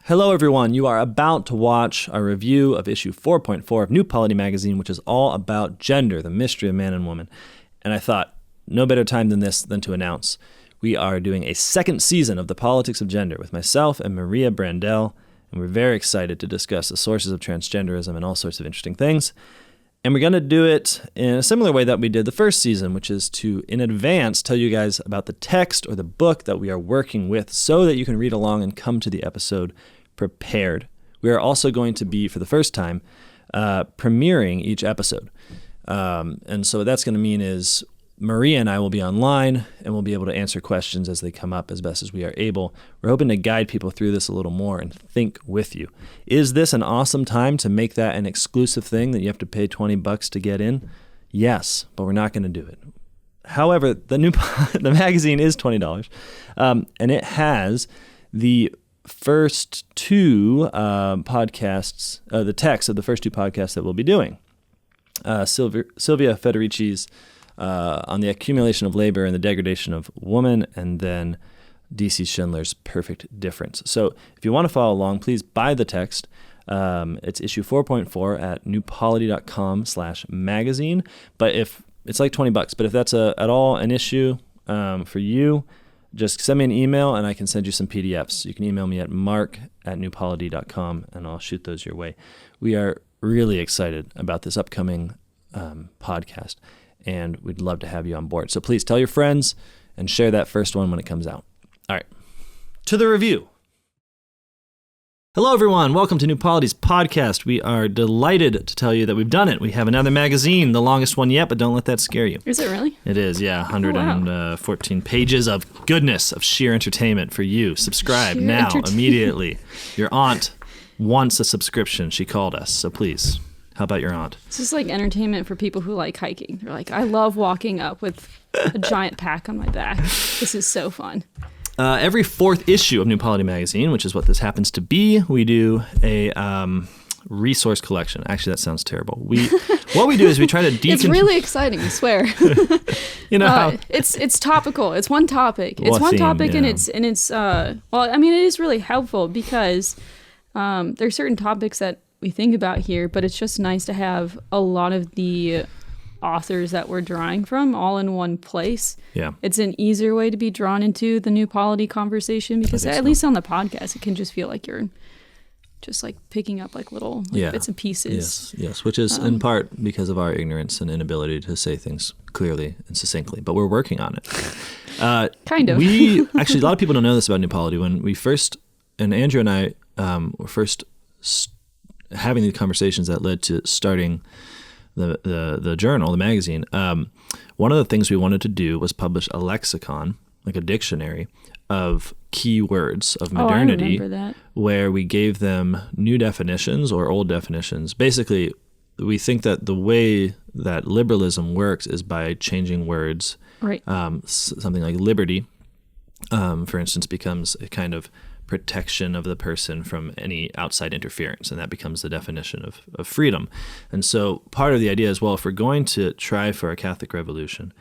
Hello, everyone. You are about to watch a review of issue 4.4 of New Polity magazine, which is all about gender, the mystery of man and woman. And I thought, no better time than this than to announce we are doing a second season of The Politics of Gender with myself and Maria Brandell, and we're very excited to discuss the sources of transgenderism and all sorts of interesting things. And we're going to do it in a similar way that we did the first season, which is to, in advance, tell you guys about the text or the book that we are working with so that you can read along and come to the episode prepared. We are also going to be, for the first time, premiering each episode. And so what that's going to mean is Maria and I will be online and we'll be able to answer questions as they come up as best as we are able. We're hoping to guide people through this a little more and think with you. Is this an awesome time to make that an exclusive thing that you have to pay $20 to get in? Yes, but we're not going to do it. However, the magazine is $20, and it has the first two podcasts, the text of the first two podcasts that we'll be doing. Sylvia Federici's on the accumulation of labor and the degradation of woman, and then D.C. Schindler's Perfect Difference. So if you want to follow along, please buy the text. It's issue 4.4 at newpolity.com/magazine. But if it's like $20, but if that's at all an issue for you, just send me an email and I can send you some PDFs. You can email me at marc@newpolity.com and I'll shoot those your way. We are really excited about this upcoming podcast, and we'd love to have you on board. So please tell your friends and share that first one when it comes out. All right, to the review. Hello, everyone. Welcome to New Polity's podcast. We are delighted to tell you that we've done it. We have another magazine, the longest one yet, but don't let that scare you. Is it really? It is, yeah. 114 pages of goodness, of sheer entertainment for you. Subscribe now, immediately. Your aunt wants a subscription. She called us, so please. How about your aunt? This is like entertainment for people who like hiking. They're like, I love walking up with a giant pack on my back. This is so fun. Every fourth issue of New Polity magazine, which is what this happens to be, we do a resource collection. Actually, that sounds terrible. What we do is we try to It's really exciting, I swear. You know, it's topical. It's one topic. It's one topic, yeah. and it's well, I mean, it is really helpful because there's certain topics that we think about here, but it's just nice to have a lot of the authors that we're drawing from all in one place. Yeah. It's an easier way to be drawn into the New Polity conversation because at least on the podcast, it can just feel like you're just like picking up like little bits and pieces. Yes, which is in part because of our ignorance and inability to say things clearly and succinctly, but we're working on it. Kind of. Actually, a lot of people don't know this about New Polity. When we first, and Andrew and I were first having the conversations that led to starting the journal, the magazine, one of the things we wanted to do was publish a lexicon, like a dictionary of key words of modernity, where we gave them new definitions or old definitions. Basically, we think that the way that liberalism works is by changing words. Right. Something like liberty, for instance, becomes a kind of protection of the person from any outside interference, and that becomes the definition of freedom. And so part of the idea is, well, if we're going to try for a Catholic revolution,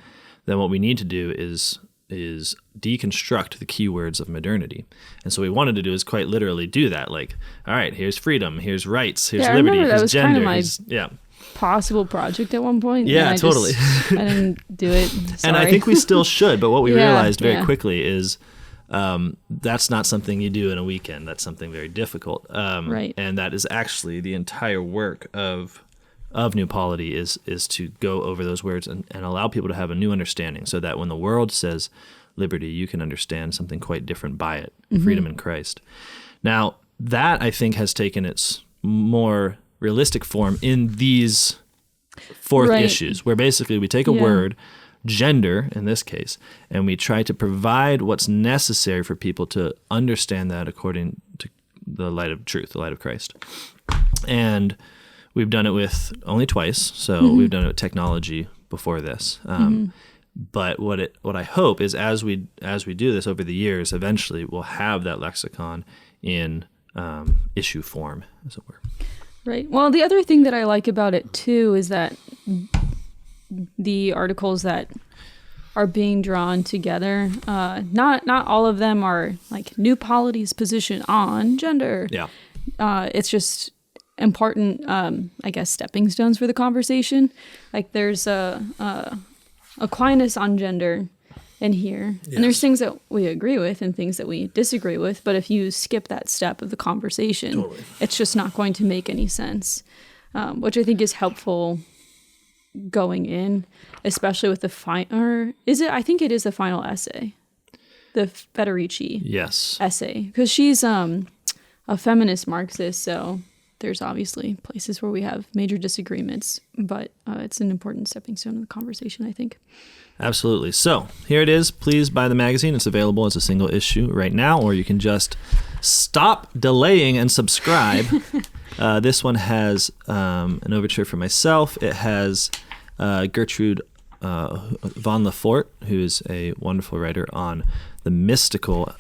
then what we need to do is deconstruct the keywords of modernity. And so what we wanted to do is quite literally do that. Like, all right, here's freedom, here's rights, here's liberty, here's gender. Kind of my possible project at one point. Yeah, totally. I didn't do it. Sorry. And I think we still should, but what we realized very quickly is that's not something you do in a weekend. That's something very difficult. Right. And that is actually the entire work of New Polity is to go over those words and allow people to have a new understanding so that when the world says liberty, you can understand something quite different by it, freedom in Christ. Now, that I think has taken its more realistic form in these fourth issues, where basically we take a word, gender in this case, and we try to provide what's necessary for people to understand that according to the light of truth, the light of Christ. And we've done it with only twice, so we've done it with technology before this. But what I hope is as we do this over the years, eventually we'll have that lexicon in issue form, as it were. Right. Well, the other thing that I like about it too is that the articles that are being drawn together. Not all of them are like New Polity's position on gender. Yeah. It's just important, I guess, stepping stones for the conversation. Like there's Aquinas on gender in here. Yes. And there's things that we agree with and things that we disagree with. But if you skip that step of the conversation, it's just not going to make any sense, which I think is helpful going in, especially with the I think it is the final essay, the Federici essay, because she's a feminist Marxist, so there's obviously places where we have major disagreements, but it's an important stepping stone in the conversation, I think. Absolutely. So here it is. Please buy the magazine. It's available as a single issue right now, or you can just stop delaying and subscribe. This one has an overture for myself. It has Gertrude von Lefort, who is a wonderful writer on the mystical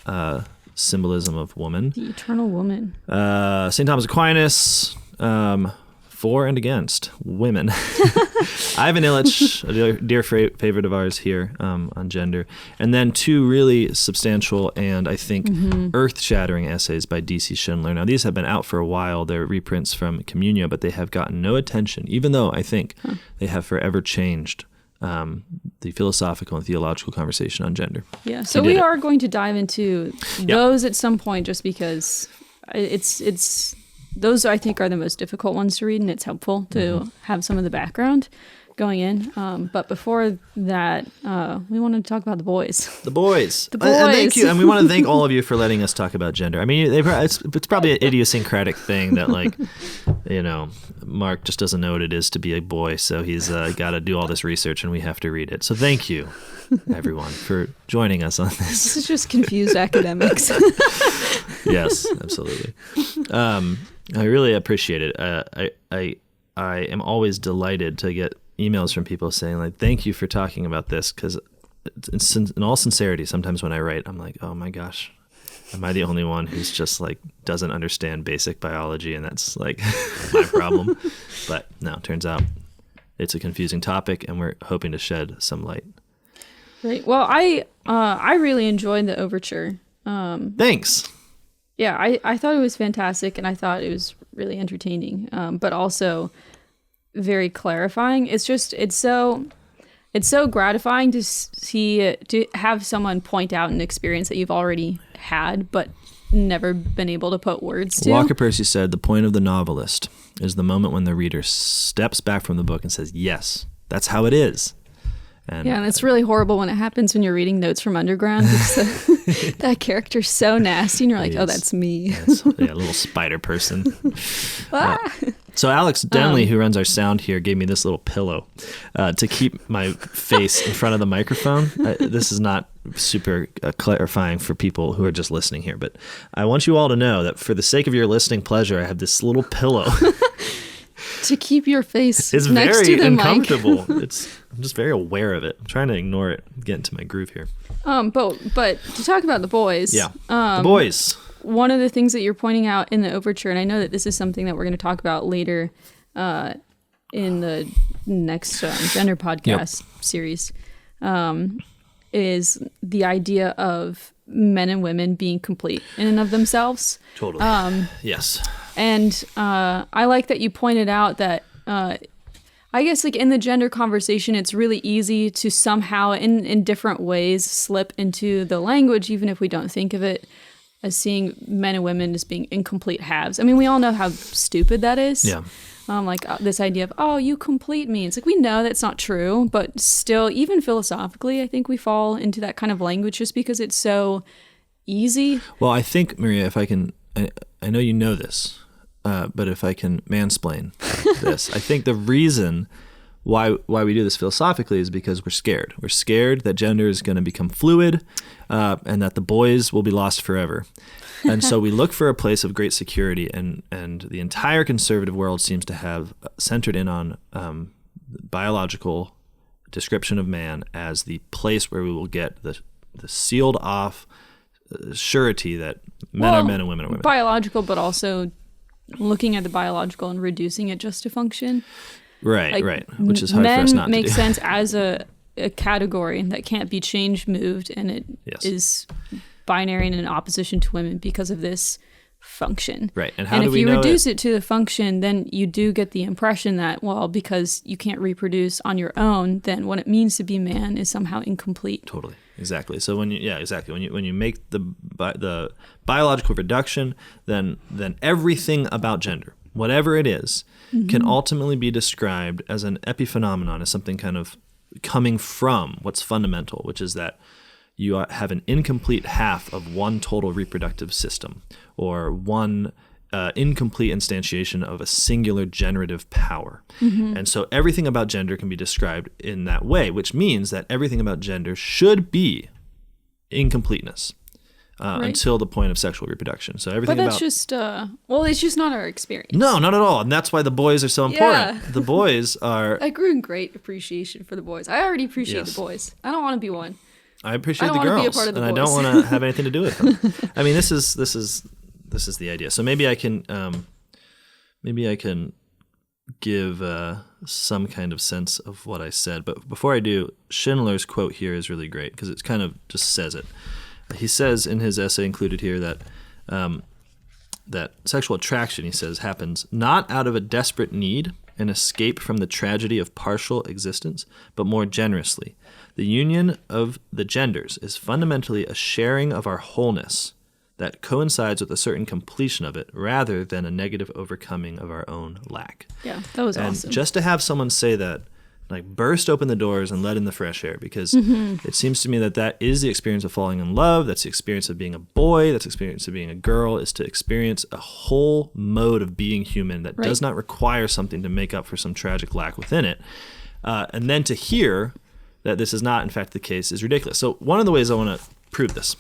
symbolism of woman. The eternal woman. St. Thomas Aquinas, for and against women. Ivan Illich, a dear favorite of ours here on gender. And then two really substantial and I think earth-shattering essays by D.C. Schindler. Now, these have been out for a while. They're reprints from Communio, but they have gotten no attention, even though I think they have forever changed the philosophical and theological conversation on gender. Yeah, so we are going to dive into those at some point just because it's those I think are the most difficult ones to read, and it's helpful to have some of the background going in. But before that, we wanted to talk about the boys. The boys. And thank you. And we want to thank all of you for letting us talk about gender. I mean, it's probably an idiosyncratic thing that, like, you know, Marc just doesn't know what it is to be a boy, so he's got to do all this research, and we have to read it. So thank you, everyone, for joining us on this. This is just confused academics. Yes, absolutely. I really appreciate it. I am always delighted to get emails from people saying, like, thank you for talking about this, because in all sincerity, sometimes when I write, I'm like, oh my gosh, am I the only one who's just like doesn't understand basic biology, and that's like my problem? But no, it turns out it's a confusing topic, and we're hoping to shed some light. Right. Well, I really enjoyed the overture. Thanks. Yeah, I thought it was fantastic, and I thought it was really entertaining, but also very clarifying. It's so gratifying to have someone point out an experience that you've already had, but never been able to put words to. Walker Percy said, the point of the novelist is the moment when the reader steps back from the book and says, yes, that's how it is. And it's really horrible when it happens when you're reading notes from underground. That character's so nasty, and you're like, oh, that's me. A little spider person. So Alex Denley, who runs our sound here, gave me this little pillow to keep my face in front of the microphone. This is not super clarifying for people who are just listening here, but I want you all to know that for the sake of your listening pleasure, I have this little pillow. To keep your face it's next very to the uncomfortable. mic. I'm just very aware of it. I'm trying to ignore it, get into my groove here. But to talk about the boys. Yeah, the boys. One of the things that you're pointing out in the overture, and I know that this is something that we're going to talk about later in the next gender podcast series, is the idea of men and women being complete in and of themselves. Totally. Yes. And I like that you pointed out that I guess like in the gender conversation, it's really easy to somehow in different ways slip into the language, even if we don't think of it as seeing men and women as being incomplete halves. I mean, we all know how stupid that is. Yeah. This idea of, oh, you complete me. It's like, we know that's not true, but still, even philosophically, I think we fall into that kind of language just because it's so easy. Well, I think, Maria, if I can, I know you know this, but if I can mansplain this, I think the reason why we do this philosophically is because we're scared. We're scared that gender is going to become fluid and that the boys will be lost forever. And so we look for a place of great security, and the entire conservative world seems to have centered in on biological description of man as the place where we will get the sealed off surety that men are men and women are women. Biological, but also looking at the biological and reducing it just to function. Right, right. Which is hard for us not to do. Men make sense as a category that can't be changed, moved, and it is binary and in opposition to women because of this function. Right. And if you reduce it to the function, then you do get the impression that, well, because you can't reproduce on your own, then what it means to be man is somehow incomplete. Totally. Exactly. So when you make the biological reduction, then everything about gender, whatever it is, can ultimately be described as an epiphenomenon, as something kind of coming from what's fundamental, which is that you have an incomplete half of one total reproductive system, or one incomplete instantiation of a singular generative power. And so everything about gender can be described in that way, which means that everything about gender should be incompleteness until the point of sexual reproduction. So everything it's just not our experience. No, not at all. And that's why the boys are so important. The boys are... I grew in great appreciation for the boys. I already appreciate the boys. I don't want to be one. I appreciate the girls, and I don't want to have anything to do with them. I mean, this is the idea. So maybe I can give some kind of sense of what I said. But before I do, Schindler's quote here is really great because it kind of just says it. He says in his essay included here that that sexual attraction, he says, happens not out of a desperate need, an escape from the tragedy of partial existence, but more generously. The union of the genders is fundamentally a sharing of our wholeness that coincides with a certain completion of it, rather than a negative overcoming of our own lack. Yeah, that was awesome. And just to have someone say that, like, burst open the doors and let in the fresh air, because it seems to me that is the experience of falling in love, that's the experience of being a boy, that's the experience of being a girl, is to experience a whole mode of being human that does not require something to make up for some tragic lack within it. And then to hear that this is not, in fact, the case is ridiculous. So one of the ways I want to prove this,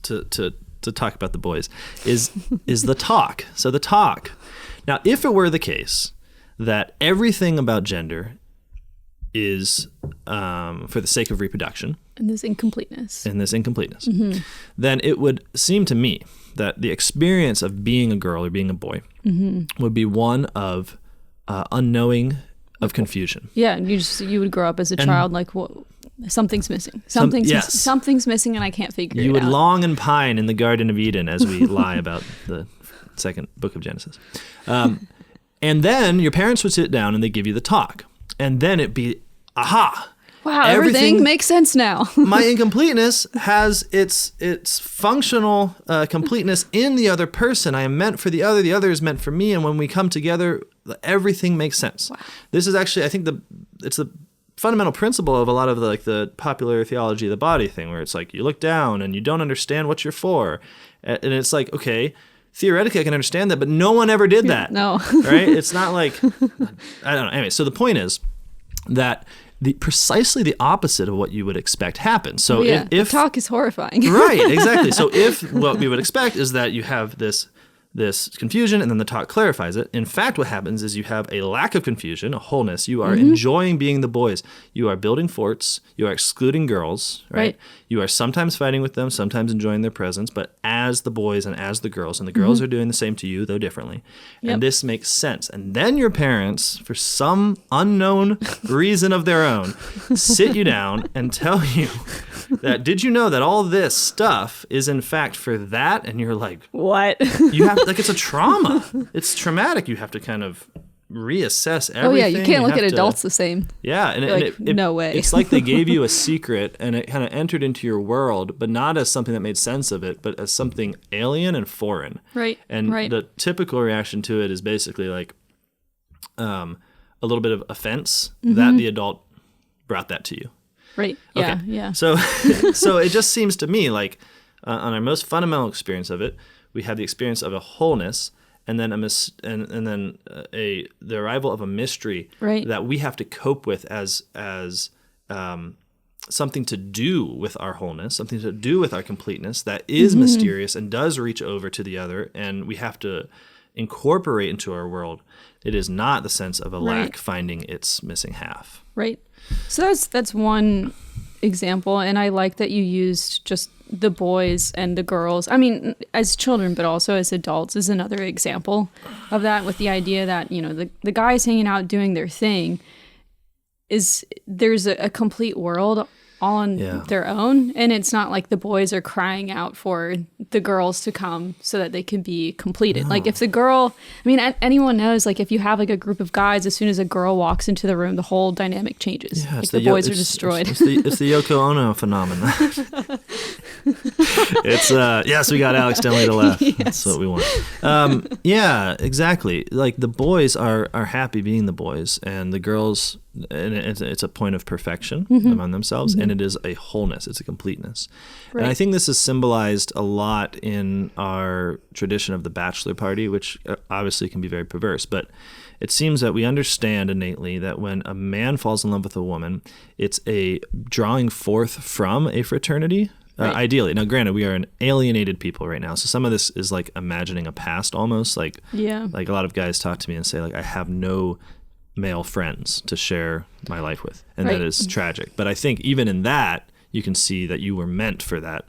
to talk about the boys, is the talk. So the talk. Now, if it were the case that everything about gender is for the sake of reproduction, and this incompleteness, then it would seem to me that the experience of being a girl or being a boy would be one of unknowing, of confusion. Yeah, you would grow up as a child like, what? Something's missing. Something's missing, and I can't figure it out. You would long and pine in the Garden of Eden as we lie about the second book of Genesis. And then your parents would sit down and they give you the talk. And then it'd be, aha! Wow, everything makes sense now. My incompleteness has its functional completeness in the other person. I am meant for the other is meant for me, and when we come together, everything makes sense. Wow. This is actually, I think, it's the fundamental principle of a lot of the popular theology of the body thing, where it's like you look down and you don't understand what you're for. And it's like, okay, theoretically I can understand that, but no one ever did that. No. Right? It's not like, I don't know. Anyway, so the point is that precisely the opposite of what you would expect happens. So if the talk is horrifying. Right, exactly. So if what we would expect is that you have this confusion and then the talk clarifies it. In fact, what happens is you have a lack of confusion, a wholeness. You are enjoying being the boys. You are building forts. You are excluding girls, right? You are sometimes fighting with them, sometimes enjoying their presence, but as the boys and as the girls. And the girls are doing the same to you, though differently. Yep. And this makes sense. And then your parents, for some unknown reason of their own, sit you down and tell you that, did you know that all this stuff is in fact for that? And you're like, what? You have, it's a trauma. It's traumatic. You have to kind of reassess everything. Oh yeah, you can't look at adults the same. Yeah, and no way. It's like they gave you a secret and it kind of entered into your world, but not as something that made sense of it, but as something alien and foreign. Right. And the typical reaction to it is basically like a little bit of offense that the adult brought that to you. Right. Okay. Yeah. So it just seems to me like on our most fundamental experience of it, we have the experience of a wholeness, and then the arrival of a mystery that we have to cope with as something to do with our wholeness, something to do with our completeness that is mysterious and does reach over to the other, and we have to incorporate into our world. It is not the sense of a lack finding its missing half. Right. So that's one example, and I like that you used just the boys and the girls. I mean, as children, but also as adults is another example of that, with the idea that, the guys hanging out doing their thing, there's a complete world on their own, and it's not like the boys are crying out for the girls to come so that they can be completed. Like if the girl, I mean, anyone knows, like if you have like a group of guys, as soon as a girl walks into the room, the whole dynamic changes. Like the boys are destroyed. It's the Yoko Ono phenomenon. It's yes, we got Alex Denley to laugh. Yes. That's what we want. Yeah, exactly. Like the boys are happy being the boys, and the girls, and it's a point of perfection among themselves, and it is a wholeness, it's a completeness. Right. And I think this is symbolized a lot in our tradition of the bachelor party, which obviously can be very perverse, but it seems that we understand innately that when a man falls in love with a woman, it's a drawing forth from a fraternity. Right. Ideally. Now, granted, we are an alienated people right now, so some of this is like imagining a past almost. Like a lot of guys talk to me and say, like, I have no male friends to share my life with, and that is tragic. But I think even in that, you can see that you were meant for that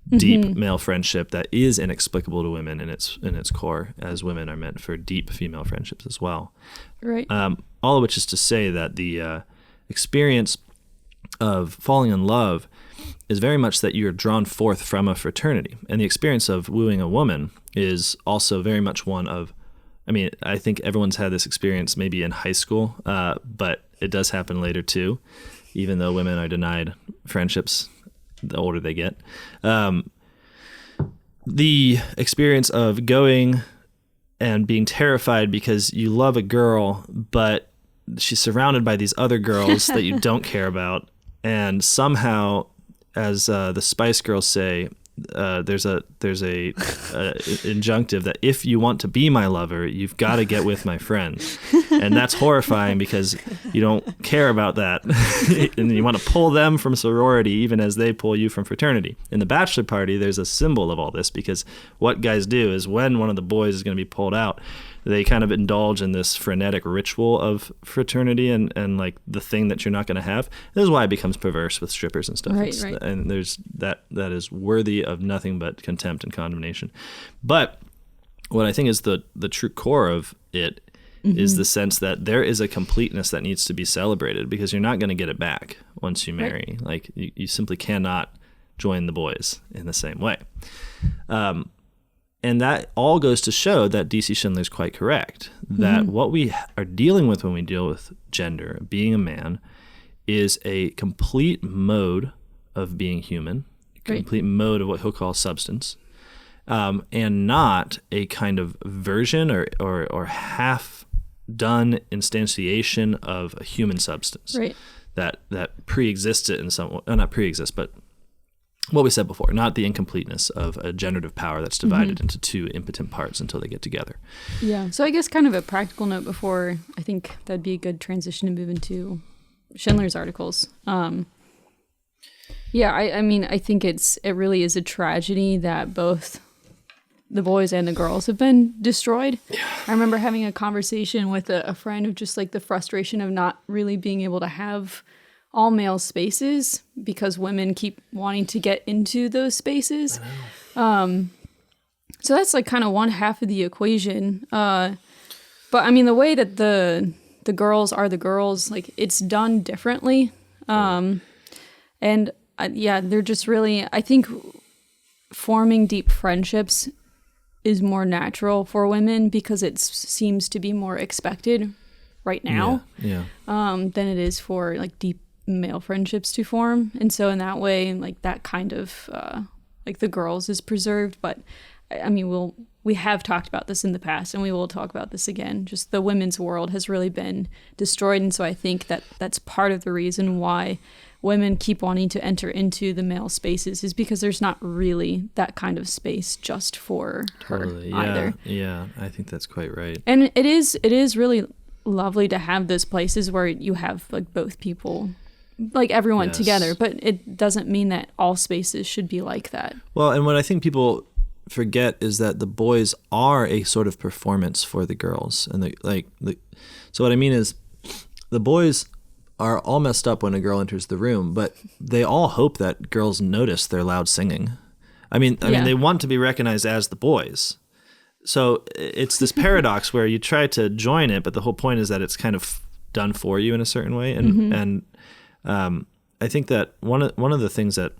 deep male friendship that is inexplicable to women in its core, as women are meant for deep female friendships as well. Right. All of which is to say that the experience of falling in love is very much that you're drawn forth from a fraternity. And the experience of wooing a woman is also very much one of, I mean, I think everyone's had this experience maybe in high school, but it does happen later too, even though women are denied friendships the older they get. The experience of going and being terrified because you love a girl, but she's surrounded by these other girls that you don't care about. And somehow, as the Spice Girls say, there's a injunctive that if you want to be my lover, you've got to get with my friends, and that's horrifying because you don't care about that, and you want to pull them from sorority even as they pull you from fraternity. In the bachelor party, there's a symbol of all this, because what guys do is when one of the boys is going to be pulled out, they kind of indulge in this frenetic ritual of fraternity and like the thing that you're not going to have. This is why it becomes perverse with strippers and stuff. Right. And there's that is worthy of nothing but contempt and condemnation. But what I think is the true core of it is the sense that there is a completeness that needs to be celebrated, because you're not going to get it back once you marry. Right. Like you simply cannot join the boys in the same way. And that all goes to show that D.C. Schindler is quite correct, that what we are dealing with when we deal with gender, being a man, is a complete mode of being human, a complete mode of what he'll call substance, and not a kind of version or half-done instantiation of a human substance that pre-exists it in some way. Not pre-exists, but what we said before, not the incompleteness of a generative power that's divided into two impotent parts until they get together. Yeah. So I guess kind of a practical note before, I think that'd be a good transition to move into Schindler's articles. I mean, I think it really is a tragedy that both the boys and the girls have been destroyed. Yeah. I remember having a conversation with a friend of just like the frustration of not really being able to have all male spaces because women keep wanting to get into those spaces. So that's like kind of one half of the equation. But I mean, the way that the girls are the girls, like it's done differently. They're just really, I think forming deep friendships is more natural for women because it seems to be more expected right now than it is for like deep male friendships to form. And so in that way, like that kind of like the girls is preserved. But I mean, we have talked about this in the past and we will talk about this again. Just the women's world has really been destroyed. And so I think that that's part of the reason why women keep wanting to enter into the male spaces, is because there's not really that kind of space just for her either. Yeah, I think that's quite right. And it is really lovely to have those places where you have like both people, like everyone together, but it doesn't mean that all spaces should be like that. Well, and what I think people forget is that the boys are a sort of performance for the girls, and so what I mean is the boys are all messed up when a girl enters the room, but they all hope that girls notice their loud singing. I mean they want to be recognized as the boys. So it's this paradox where you try to join it, but the whole point is that it's kind of done for you in a certain way. And I think that one of the things that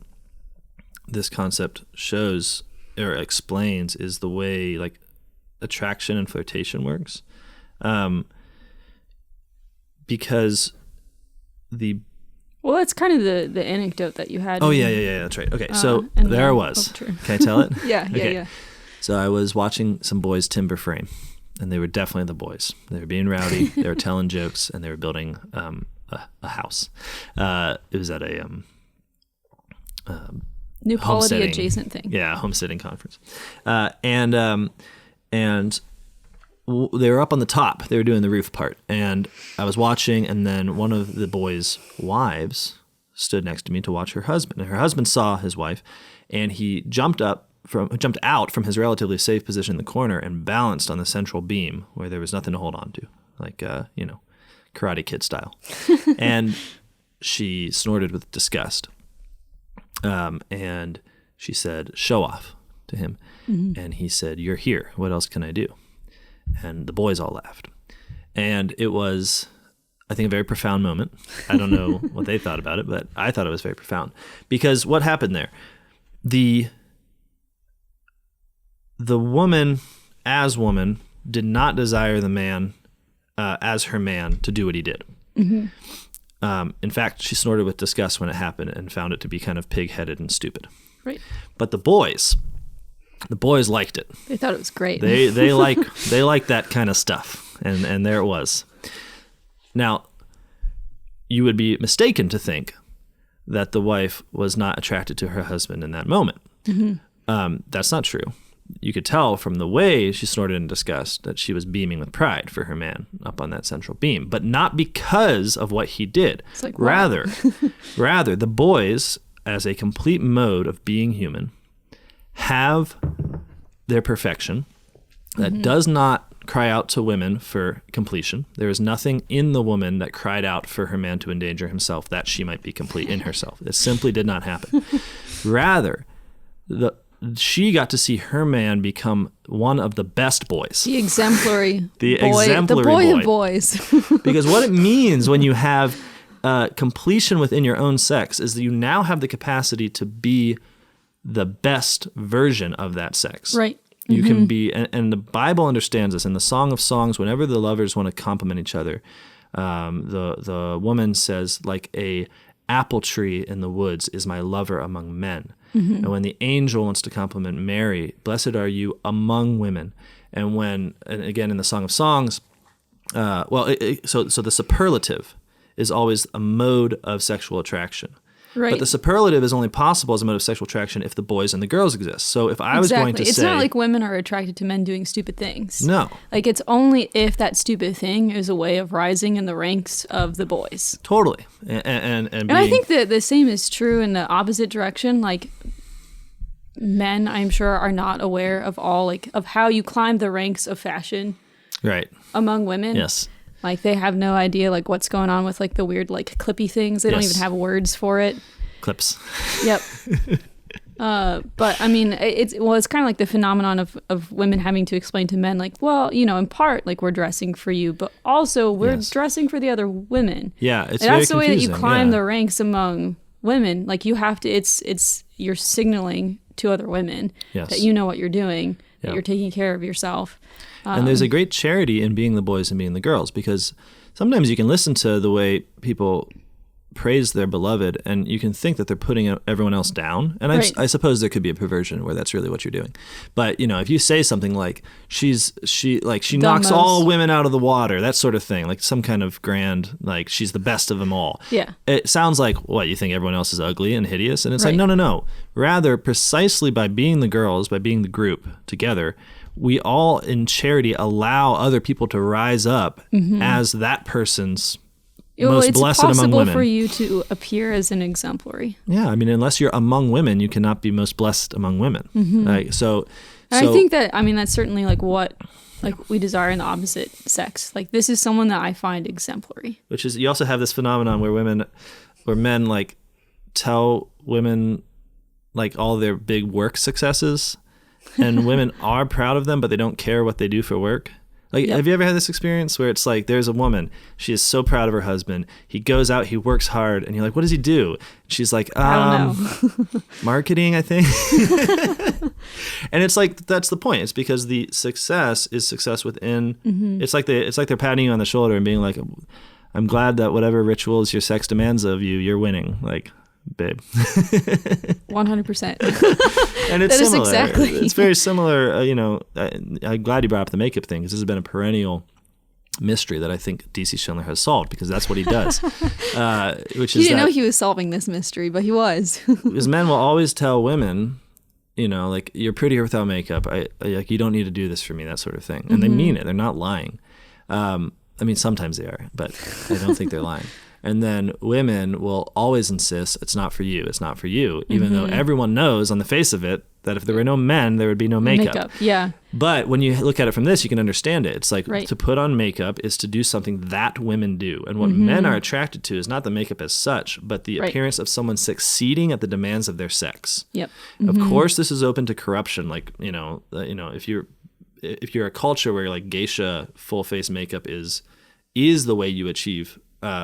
this concept shows or explains is the way like attraction and flirtation works. Because that's kind of the anecdote that you had. Oh, yeah, that's right. Okay, so there I was. Can I tell it? Yeah. So I was watching some boys timber frame, and they were definitely the boys. They were being rowdy, they were telling jokes, and they were building a house. It was at a New Polity adjacent thing. Yeah, homesteading conference. And they were up on the top. They were doing the roof part. And I was watching, and then one of the boys' wives stood next to me to watch her husband. And her husband saw his wife, and he jumped out from his relatively safe position in the corner and balanced on the central beam where there was nothing to hold on to, like, Karate Kid style. And she snorted with disgust. And she said, "Show off," to him. Mm-hmm. And he said, "You're here. What else can I do?" And the boys all laughed. And it was, I think, a very profound moment. I don't know what they thought about it, but I thought it was very profound. Because what happened there? The woman, as woman, did not desire the man, as her man, to do what he did. Mm-hmm. In fact, she snorted with disgust when it happened and found it to be kind of pig-headed and stupid. Right. But the boys liked it. They thought it was great. They like that kind of stuff, and there it was. Now, you would be mistaken to think that the wife was not attracted to her husband in that moment. Mm-hmm. That's not true. You could tell from the way she snorted in disgust that she was beaming with pride for her man up on that central beam, but not because of what he did. It's like, wow. Rather, the boys, as a complete mode of being human, have their perfection that does not cry out to women for completion. There is nothing in the woman that cried out for her man to endanger himself that she might be complete in herself. It simply did not happen. Rather, she got to see her man become one of the best boys. The exemplary the boy. Exemplary the boy boy of boys. Because what it means when you have completion within your own sex is that you now have the capacity to be the best version of that sex. Right. You can be, and the Bible understands this. In the Song of Songs, whenever the lovers want to compliment each other, the woman says, like a apple tree in the woods is my lover among men. Mm-hmm. And when the angel wants to compliment Mary, blessed are you among women. And again in the Song of Songs, so the superlative is always a mode of sexual attraction. Right. But the superlative is only possible as a mode of sexual attraction if the boys and the girls exist. So if I was going to it's say... It's not like women are attracted to men doing stupid things. No. Like, it's only if that stupid thing is a way of rising in the ranks of the boys. Totally. And I think that the same is true in the opposite direction. Like, men, I'm sure, are not aware of of how you climb the ranks of fashion. Right. Among women. Yes. Like, they have no idea, like, what's going on with, like, the weird, like, clippy things. They don't even have words for it. Clips. Yep. But, I mean, it's kind of like the phenomenon of women having to explain to men, like, well, in part, like, we're dressing for you, but also we're dressing for the other women. Yeah, it's and very that's the way that you confusing, climb the ranks among women. Like, you have to, you're signaling to other women that you know what you're doing, that you're taking care of yourself. And there's a great charity in being the boys and being the girls, because sometimes you can listen to the way people praise their beloved and you can think that they're putting everyone else down. And I suppose there could be a perversion where that's really what you're doing. But, if you say something like, she knocks all women out of the water, that sort of thing, like some kind of grand, like she's the best of them all. Yeah. It sounds like, what, you think everyone else is ugly and hideous? And it's like, no. Rather, precisely by being the girls, by being the group together, we all in charity allow other people to rise up as that person's most blessed among women. It's possible for you to appear as an exemplary. Yeah, I mean, unless you're among women, you cannot be most blessed among women. Mm-hmm. Right? So I think that, that's certainly like what we desire in the opposite sex. Like, this is someone that I find exemplary. Which is, you also have this phenomenon where men like tell women like all their big work successes. And women are proud of them, but they don't care what they do for work. Like, have you ever had this experience where it's like there's a woman, she is so proud of her husband. He goes out, he works hard, and you're like, what does he do? And she's like, I don't know. Marketing, I think. And it's like, that's the point. It's because the success is success within. It's like they're patting you on the shoulder and being like, I'm glad that whatever rituals your sex demands of you, you're winning. Like, babe. 100%. And it's similar. Exactly. It's very similar. I'm glad you brought up the makeup thing, because this has been a perennial mystery that I think D.C. Schindler has solved, because that's what he does. Which you didn't know he was solving this mystery, but he was. Because men will always tell women, like, you're prettier without makeup. Like, you don't need to do this for me, that sort of thing. And they mean it. They're not lying. I mean, sometimes they are, but I don't think they're lying. And then women will always insist, it's not for you, it's not for you, even though everyone knows on the face of it that if there were no men, there would be no makeup. Yeah. But when you look at it from this, you can understand it. It's like to put on makeup is to do something that women do. And what men are attracted to is not the makeup as such, but the appearance of someone succeeding at the demands of their sex. Yep. Of course, this is open to corruption. Like, if you're a culture where like geisha full face makeup is the way you achieve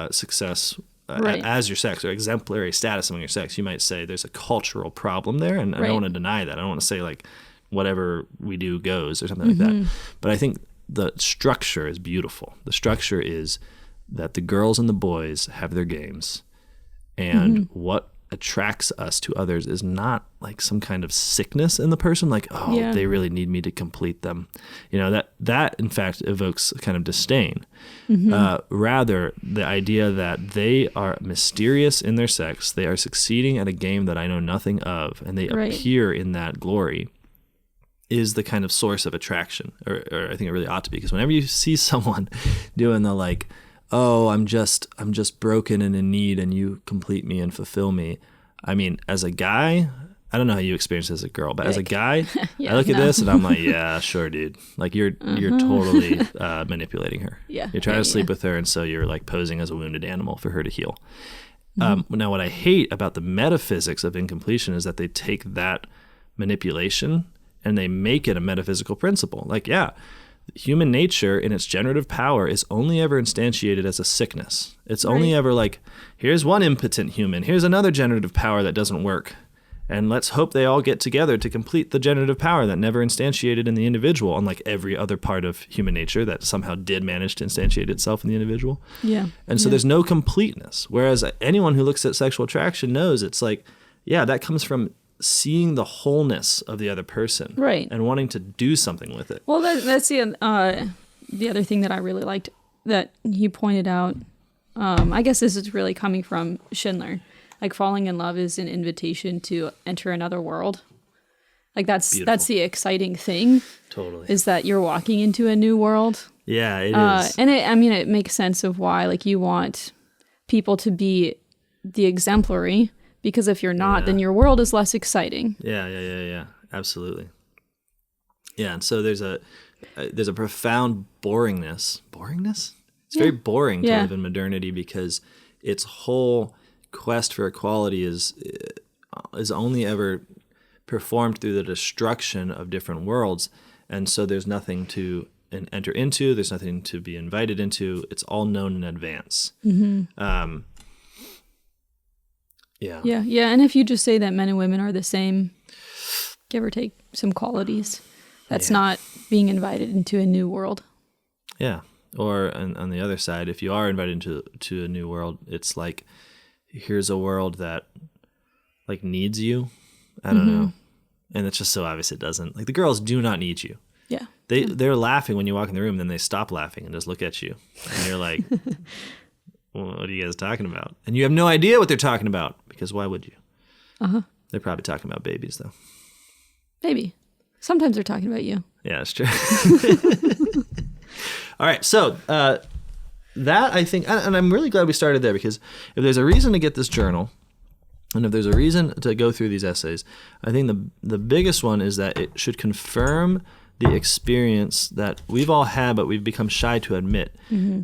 success as your sex, or exemplary status among your sex, you might say there's a cultural problem there, and I don't want to deny that. I don't want to say like whatever we do goes or something like that. But I think the structure is beautiful. The structure is that the girls and the boys have their games, and what attracts us to others is not like some kind of sickness in the person, like, they really need me to complete them. That in fact evokes a kind of disdain. Rather, the idea that they are mysterious in their sex, they are succeeding at a game that I know nothing of, and they appear in that glory, is the kind of source of attraction, or I think it really ought to be, because whenever you see someone doing the like, oh, I'm just broken and in need, and you complete me and fulfill me. I mean, as a guy, I don't know how you experience it as a girl, but as a guy, I look at this and I'm like, yeah, sure, dude. Like you're totally manipulating her. Yeah. You're trying to sleep with her, and so you're like posing as a wounded animal for her to heal. Now, what I hate about the metaphysics of incompletion is that they take that manipulation and they make it a metaphysical principle. Like, human nature in its generative power is only ever instantiated as a sickness. It's only ever like, here's one impotent human, here's another generative power that doesn't work, and let's hope they all get together to complete the generative power that never instantiated in the individual, unlike every other part of human nature that somehow did manage to instantiate itself in the individual. And so there's no completeness. Whereas anyone who looks at sexual attraction knows it's like, that comes from seeing the wholeness of the other person, and wanting to do something with it. Well, that's the other thing that I really liked that he pointed out. I guess this is really coming from Schindler. Like, falling in love is an invitation to enter another world. Like, that's the exciting thing. Totally. Is that you're walking into a new world. Yeah, it is. And it makes sense of why, like, you want people to be the exemplary. Because if you're not, then your world is less exciting. Yeah. Absolutely. Yeah, and so there's a profound boringness. Boringness? It's very boring to live in modernity, because its whole quest for equality is only ever performed through the destruction of different worlds, and so there's nothing to enter into. There's nothing to be invited into. It's all known in advance. Yeah, and if you just say that men and women are the same, give or take some qualities, that's not being invited into a new world. Yeah, or on the other side, if you are invited to a new world, it's like, here's a world that like needs you. I don't know, and it's just so obvious it doesn't. Like, the girls do not need you. Yeah, they're laughing when you walk in the room, then they stop laughing and just look at you, and you're like. What are you guys talking about? And you have no idea what they're talking about, because why would you? They're probably talking about babies, though. Maybe. Sometimes they're talking about you. Yeah, that's true. All right, so that, I think, and I'm really glad we started there, because if there's a reason to get this journal, and if there's a reason to go through these essays, I think the biggest one is that it should confirm the experience that we've all had, but we've become shy to admit,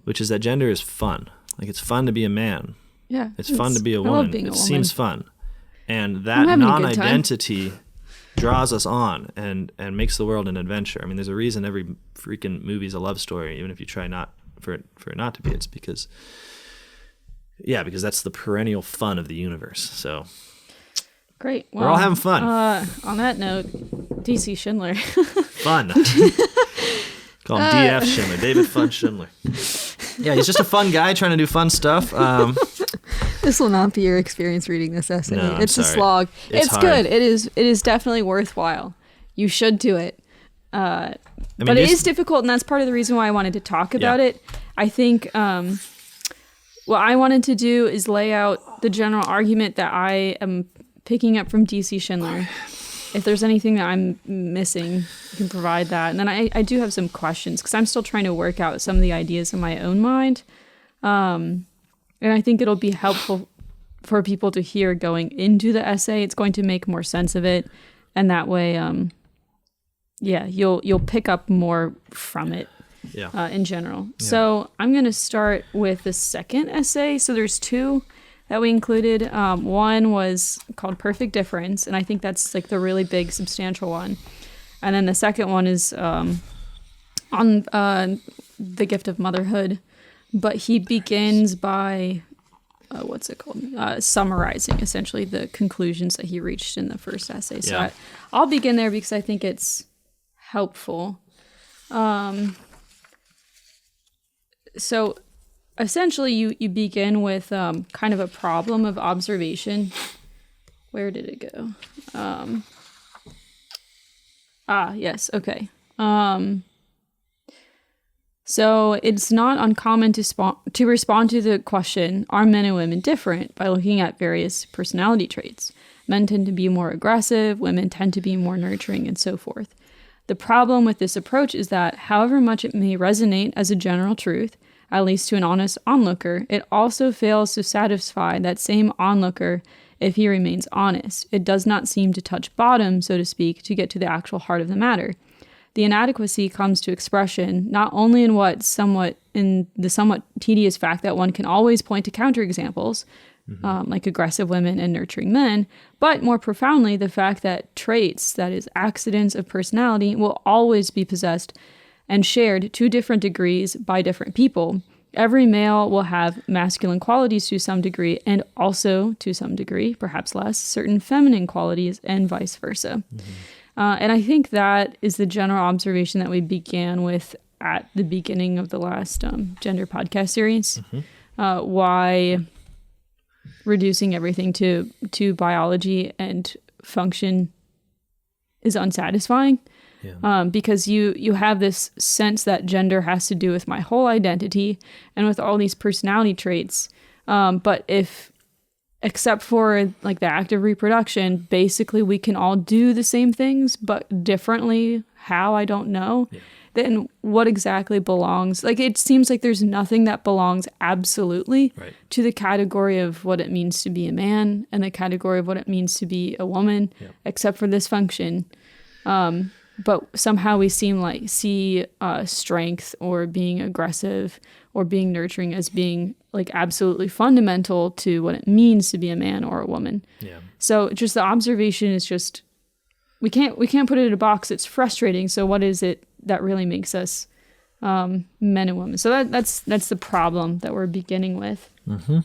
which is that gender is fun. Like, it's fun to be a man. Yeah. It's fun to be a woman. I love being a woman. Seems fun. And that non-identity draws us on and makes the world an adventure. I mean, there's a reason every freaking movie's a love story, even if you try not for it not to be. It's because that's the perennial fun of the universe. So great. Well, we're all having fun. On that note, D.C. Schindler. Fun. Call him DF Schindler, David Fun Schindler. Yeah, he's just a fun guy trying to do fun stuff. This will not be your experience reading this essay. No, it's sorry. a slog. It's hard. Good. It is definitely worthwhile. You should do it. But it is difficult, and that's part of the reason why I wanted to talk about it. I think what I wanted to do is lay out the general argument that I am picking up from D.C. Schindler. If there's anything that I'm missing, you can provide that. And then I do have some questions, because I'm still trying to work out some of the ideas in my own mind. And I think it'll be helpful for people to hear going into the essay. It's going to make more sense of it. And that way, you'll pick up more from it in general. Yeah. So I'm going to start with the second essay. So there's two that we included. One was called Perfect Difference, and I think that's like the really big, substantial one. And then the second one is on the gift of motherhood, but he begins by summarizing essentially the conclusions that he reached in the first essay. So I'll begin there because I think it's helpful. So essentially, you begin with kind of a problem of observation. Where did it go? Yes, okay. So it's not uncommon to respond to the question, are men and women different, by looking at various personality traits. Men tend to be more aggressive, women tend to be more nurturing, and so forth. The problem with this approach is that, however much it may resonate as a general truth, at least to an honest onlooker, it also fails to satisfy that same onlooker if he remains honest. It does not seem to touch bottom, so to speak, to get to the actual heart of the matter. The inadequacy comes to expression not only in the somewhat tedious fact that one can always point to counterexamples, like aggressive women and nurturing men, but more profoundly the fact that traits, that is, accidents of personality, will always be possessed and shared to different degrees by different people. Every male will have masculine qualities to some degree, and also, to some degree, perhaps less, certain feminine qualities, and vice versa. And I think that is the general observation that we began with at the beginning of the last gender podcast series. Why reducing everything to biology and function is unsatisfying. Because you have this sense that gender has to do with my whole identity and with all these personality traits. But except for like the act of reproduction, basically we can all do the same things, but differently. How, I don't know. Then what exactly belongs? Like, it seems like there's nothing that belongs absolutely to the category of what it means to be a man and the category of what it means to be a woman, except for this function. But somehow we see strength or being aggressive or being nurturing as being like absolutely fundamental to what it means to be a man or a woman. So just the observation is just we can't put it in a box. It's frustrating. So what is it that really makes us men and women? So that's the problem that we're beginning with. And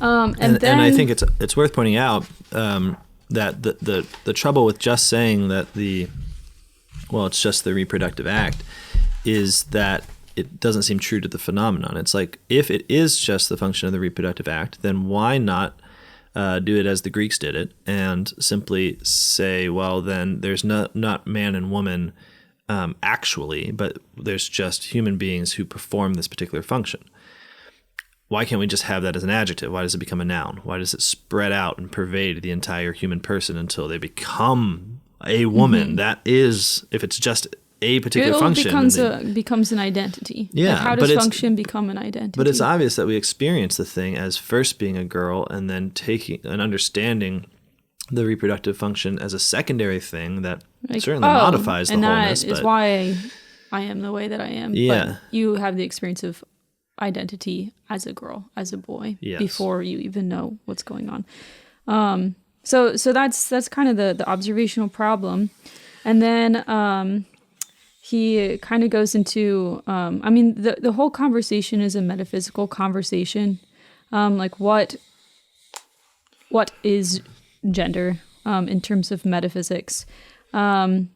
I think it's worth pointing out that the trouble with just saying that it's just the reproductive act, is that it doesn't seem true to the phenomenon. It's like, if it is just the function of the reproductive act, then why not do it as the Greeks did it and simply say, well, then there's not man and woman actually, but there's just human beings who perform this particular function. Why can't we just have that as an adjective? Why does it become a noun? Why does it spread out and pervade the entire human person until they become a woman? That is, if it's just a particular function. It becomes an identity. Like, how does function become an identity? But it's obvious that we experience the thing as first being a girl and then taking and understanding the reproductive function as a secondary thing that certainly modifies the wholeness. And that is why I am the way that I am. But you have the experience of identity as a girl, as a boy, before you even know what's going on. So that's kind of the observational problem. And then he kind of goes into, the whole conversation is a metaphysical conversation. Like what is gender in terms of metaphysics? And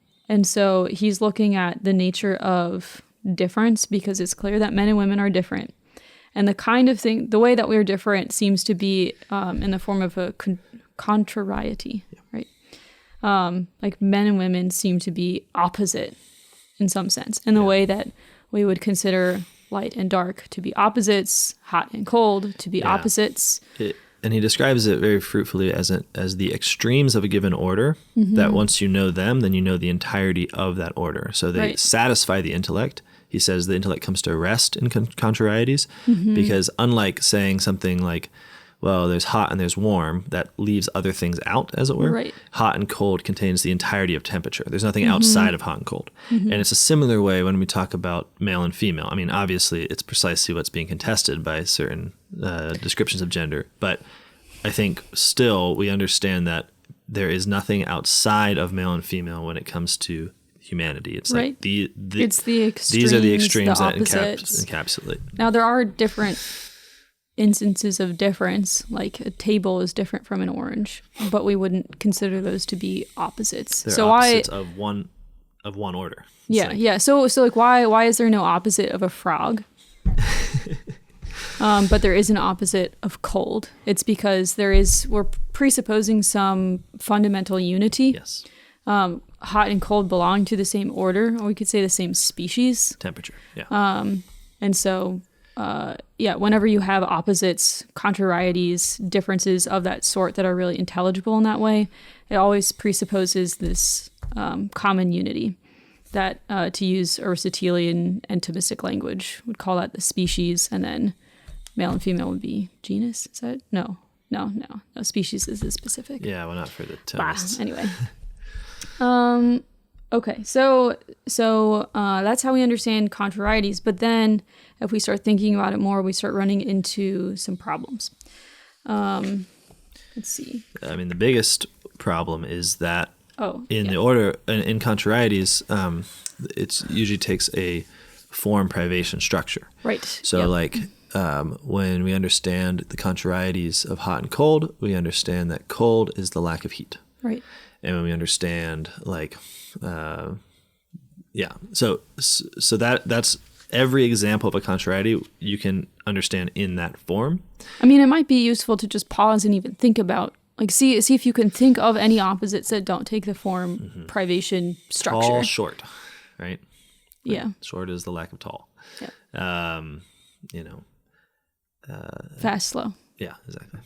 so he's looking at the nature of difference, because it's clear that men and women are different. And the way that we're different seems to be in the form of a contrariety, right? Like men and women seem to be opposite in some sense, in the way that we would consider light and dark to be opposites, hot and cold to be opposites. And he describes it very fruitfully as the extremes of a given order, that once you know them, then you know the entirety of that order. So they satisfy the intellect. He says the intellect comes to rest in contrarieties, because unlike saying something like, well, there's hot and there's warm, that leaves other things out, as it were. Right. Hot and cold contains the entirety of temperature. There's nothing outside of hot and cold. And it's a similar way when we talk about male and female. I mean, obviously, it's precisely what's being contested by certain descriptions of gender. But I think still we understand that there is nothing outside of male and female when it comes to humanity. It's like it's the extremes, these are the extremes that opposites. encapsulate. Now, there are different instances of difference, like a table is different from an orange, but we wouldn't consider those to be opposites. They're opposites of one order. So like why is there no opposite of a frog? But there is an opposite of cold. It's because we're presupposing some fundamental unity. Yes. Hot and cold belong to the same order, or we could say the same species. Temperature. Yeah. And so whenever you have opposites, contrarieties, differences of that sort that are really intelligible in that way, it always presupposes this common unity that, to use Aristotelian and Thomistic language, would call that the species, and then male and female would be genus. Is that? No. Species is the specific. Yeah, well, not for the Thomists. Anyway. Okay, so that's how we understand contrarieties. But then, if we start thinking about it more, we start running into some problems. Let's see. I mean, the biggest problem is that the order in contrarieties, it usually takes a form privation structure. Right. So, when we understand the contrarieties of hot and cold, we understand that cold is the lack of heat. Right. And when we understand so that's every example of a contrariety you can understand in that form. I mean, it might be useful to just pause and even think about, see if you can think of any opposites that don't take the form privation structure. Tall, short, right? Yeah. Short is the lack of tall. Yeah. Fast, slow. Yeah, exactly.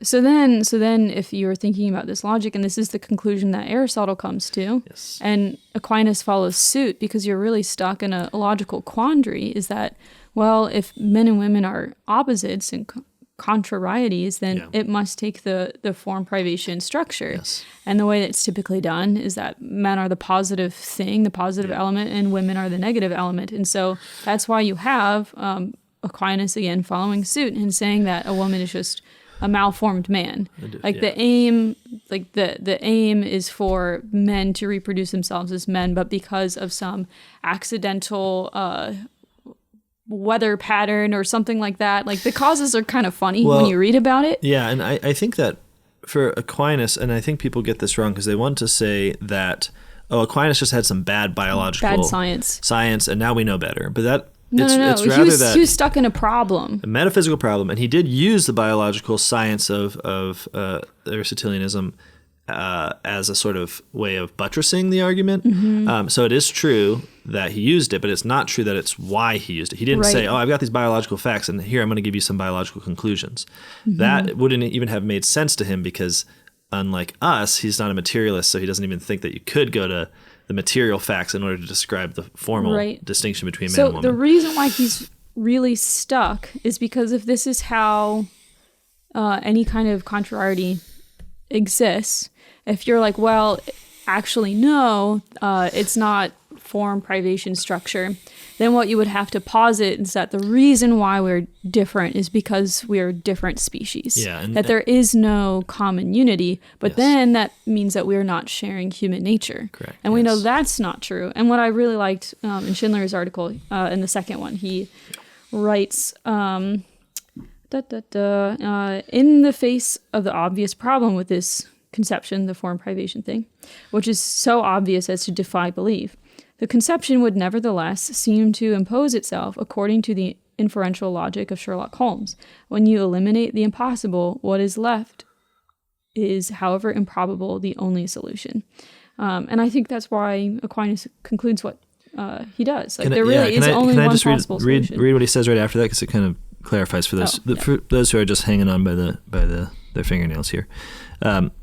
So then if you're thinking about this logic, and this is the conclusion that Aristotle comes to, yes, and Aquinas follows suit, because you're really stuck in a logical quandary, is that, well, if men and women are opposites and contrarieties, then it must take the form privation structure. Yes. And the way that it's typically done is that men are the positive thing, the positive element, and women are the negative element. And so that's why you have Aquinas, again, following suit and saying that a woman is just a malformed man. The aim is for men to reproduce themselves as men, but because of some accidental weather pattern or something like that, the causes are kind of funny when you read about it. Yeah, and I think that for Aquinas, and I think people get this wrong because they want to say that, Aquinas just had some bad biological science, and now we know better. But that It's rather he was stuck in a problem, a metaphysical problem, and he did use the biological science of Aristotelianism as a sort of way of buttressing the argument. So it is true that he used it, but it's not true that it's why he used it. He didn't say, I've got these biological facts, and here I'm going to give you some biological conclusions. That wouldn't even have made sense to him, because unlike us, he's not a materialist, so he doesn't even think that you could go to the material facts in order to describe the formal distinction between man and woman. So the reason why he's really stuck is because if this is how any kind of contrariety exists, if you're like, well, actually, no, it's not form privation structure, then what you would have to posit is that the reason why we're different is because we're different species. Yeah, that there is no common unity, but yes. then that means that we're not sharing human nature. Correct. And we know that's not true. And what I really liked in Schindler's article, in the second one, he writes, in the face of the obvious problem with this conception, the form privation thing, which is so obvious as to defy belief, the conception would nevertheless seem to impose itself according to the inferential logic of Sherlock Holmes. When you eliminate the impossible, what is left is, however improbable, the only solution. And I think that's why Aquinas concludes what he does. Like, there really is only one possible solution. Read what he says right after that, because it kind of clarifies for those for those who are just hanging on by their fingernails here.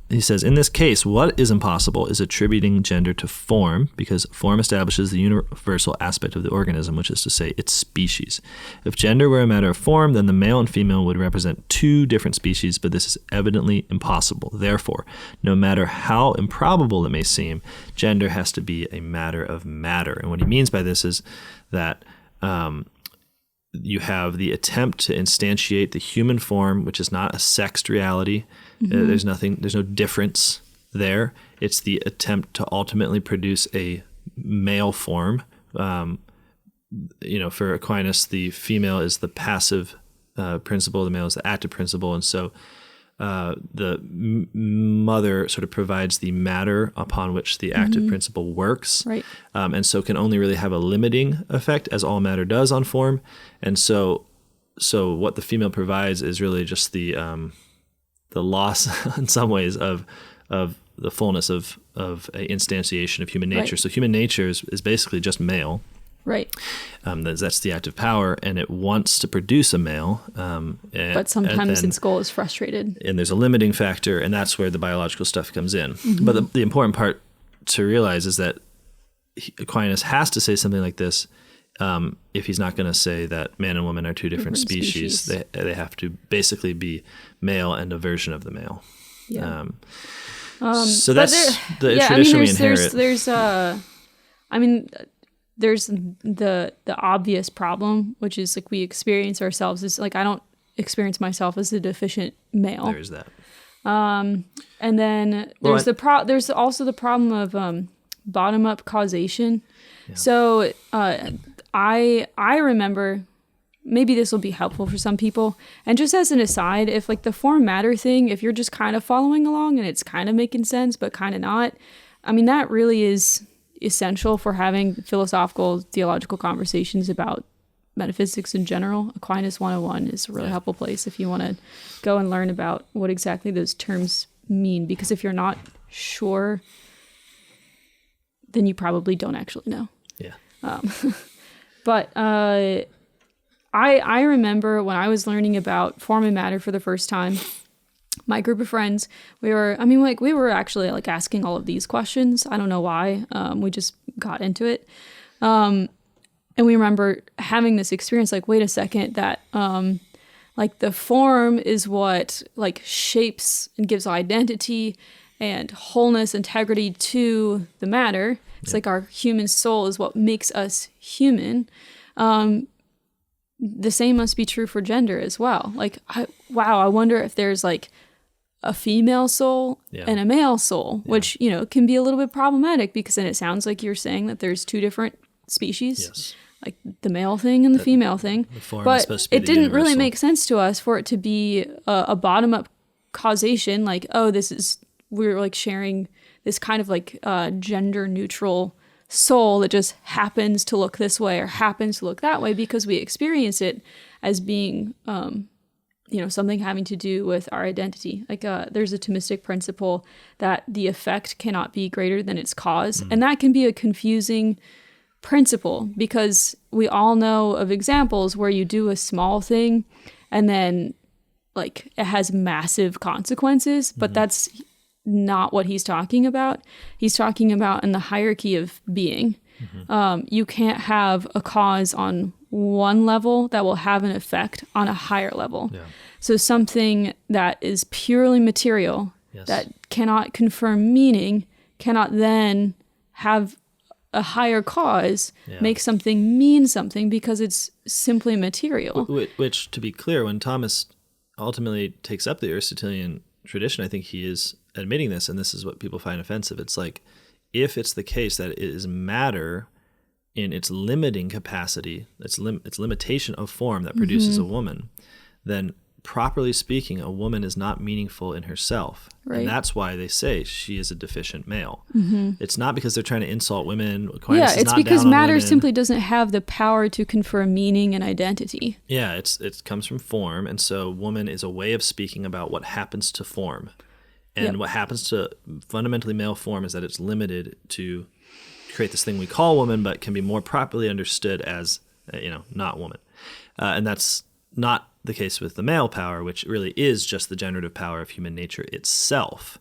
He says, in this case, what is impossible is attributing gender to form, because form establishes the universal aspect of the organism, which is to say, its species. If gender were a matter of form, then the male and female would represent two different species, but this is evidently impossible. Therefore, no matter how improbable it may seem, gender has to be a matter of matter. And what he means by this is that you have the attempt to instantiate the human form, which is not a sexed reality. There's no difference there. It's the attempt to ultimately produce a male form. For Aquinas, the female is the passive principle, the male is the active principle, and so the mother sort of provides the matter upon which the active principle works, right? And so can only really have a limiting effect, as all matter does on form. And so what the female provides is really just the loss in some ways of the fullness of a instantiation of human nature. Right. So human nature is basically just male. Right. That's the active power, and it wants to produce a male. But sometimes its goal is frustrated. And there's a limiting factor, and that's where the biological stuff comes in. But the important part to realize is that Aquinas has to say something like this if he's not going to say that man and woman are two different species. They have to basically be male and a version of the male. Yeah. So that's the tradition we inherit. There's the obvious problem, which is like we experience ourselves as like, I don't experience myself as a deficient male. There's that. And then there's also the problem of bottom up causation. Yeah. So I remember, maybe this will be helpful for some people. And just as an aside, if like the form matter thing, if you're just kind of following along and it's kind of making sense, but kind of not, I mean, that really is essential for having philosophical, theological conversations about metaphysics in general. Aquinas 101 is a really helpful place if you want to go and learn about what exactly those terms mean. Because if you're not sure, then you probably don't actually know. Yeah. But I remember when I was learning about form and matter for the first time, my group of friends, we were actually like asking all of these questions. I don't know why. We just got into it. And we remember having this experience, like, wait a second, that like the form is what like shapes and gives identity and wholeness, integrity to the matter. It's like our human soul is what makes us human. The same must be true for gender as well. Like, I wonder if there's like a female soul and a male soul, which, can be a little bit problematic, because then it sounds like you're saying that there's two different species, like the male thing and the female thing. But it didn't really make sense to us for it to be a bottom-up causation, like, we're like sharing this kind of like gender-neutral soul that just happens to look this way or happens to look that way because we experience it as being something having to do with our identity. Like there's a Thomistic principle that the effect cannot be greater than its cause. And that can be a confusing principle, because we all know of examples where you do a small thing and then like it has massive consequences, but that's not what he's talking about. He's talking about in the hierarchy of being. You can't have a cause on one level that will have an effect on a higher level. So something that is purely material, that cannot confirm meaning, cannot then have a higher cause makes something mean something because it's simply material. Which, to be clear, when Thomas ultimately takes up the Aristotelian tradition, I think he is admitting this, and this is what people find offensive. It's like, if it's the case that it is matter in its limiting capacity, its limitation of form that produces a woman, then properly speaking, a woman is not meaningful in herself. Right. And that's why they say she is a deficient male. It's not because they're trying to insult women. Aquinas it's because matter simply doesn't have the power to confer meaning and identity. Yeah, it comes from form, and so woman is a way of speaking about what happens to form. And what happens to fundamentally male form is that it's limited to create this thing we call woman, but can be more properly understood as, not woman. And that's not the case with the male power, which really is just the generative power of human nature itself.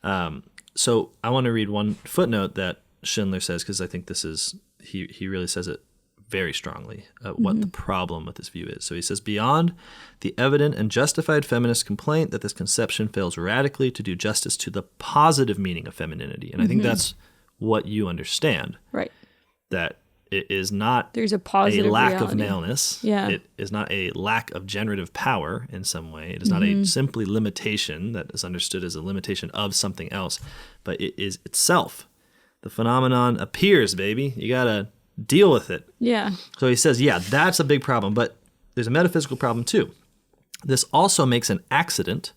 So I want to read one footnote that Schindler says, because I think this is, he really says it very strongly, what the problem with this view is. So he says, beyond the evident and justified feminist complaint that this conception fails radically to do justice to the positive meaning of femininity. And I think that's what you understand. Right. That it is not There's a positive lack reality. of maleness. Yeah. It is not a lack of generative power in some way. It is not a simply limitation that is understood as a limitation of something else, but it is itself. The phenomenon appears, baby. You got to deal with it. Yeah. So he says, that's a big problem, but there's a metaphysical problem too. This also makes an accident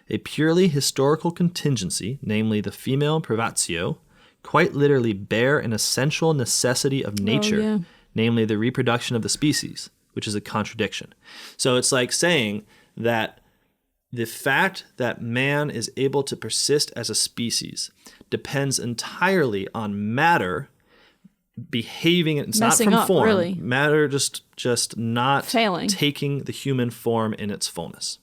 a purely historical contingency, namely the female privatio, quite literally bear an essential necessity of nature, namely the reproduction of the species, which is a contradiction. So it's like saying that the fact that man is able to persist as a species depends entirely on matter behaving. It's Messing not from up, form. really. Matter just not failing, taking the human form in its fullness.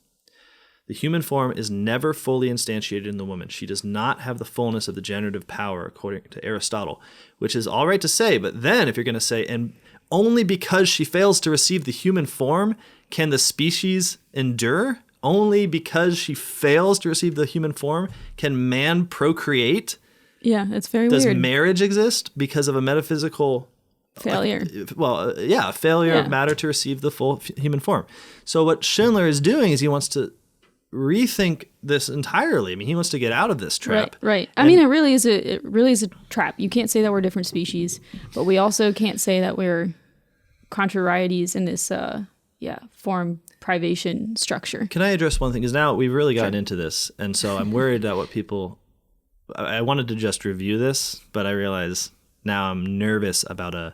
The human form is never fully instantiated in the woman. She does not have the fullness of the generative power, according to Aristotle, which is all right to say, but then if you're going to say, and only because she fails to receive the human form can the species endure, only because she fails to receive the human form can man procreate. Yeah, it's very weird. Does marriage exist because of a metaphysical failure? A failure of matter to receive the full human form. So what Schindler is doing is he wants to rethink this entirely. I mean, he wants to get out of this trap. Right. I mean, it really is a trap. You can't say that we're different species, but we also can't say that we're contrarieties in this form privation structure. Can I address one thing? Because now we've really gotten into this, and so I'm worried that what people... I wanted to just review this, but I realize now I'm nervous about a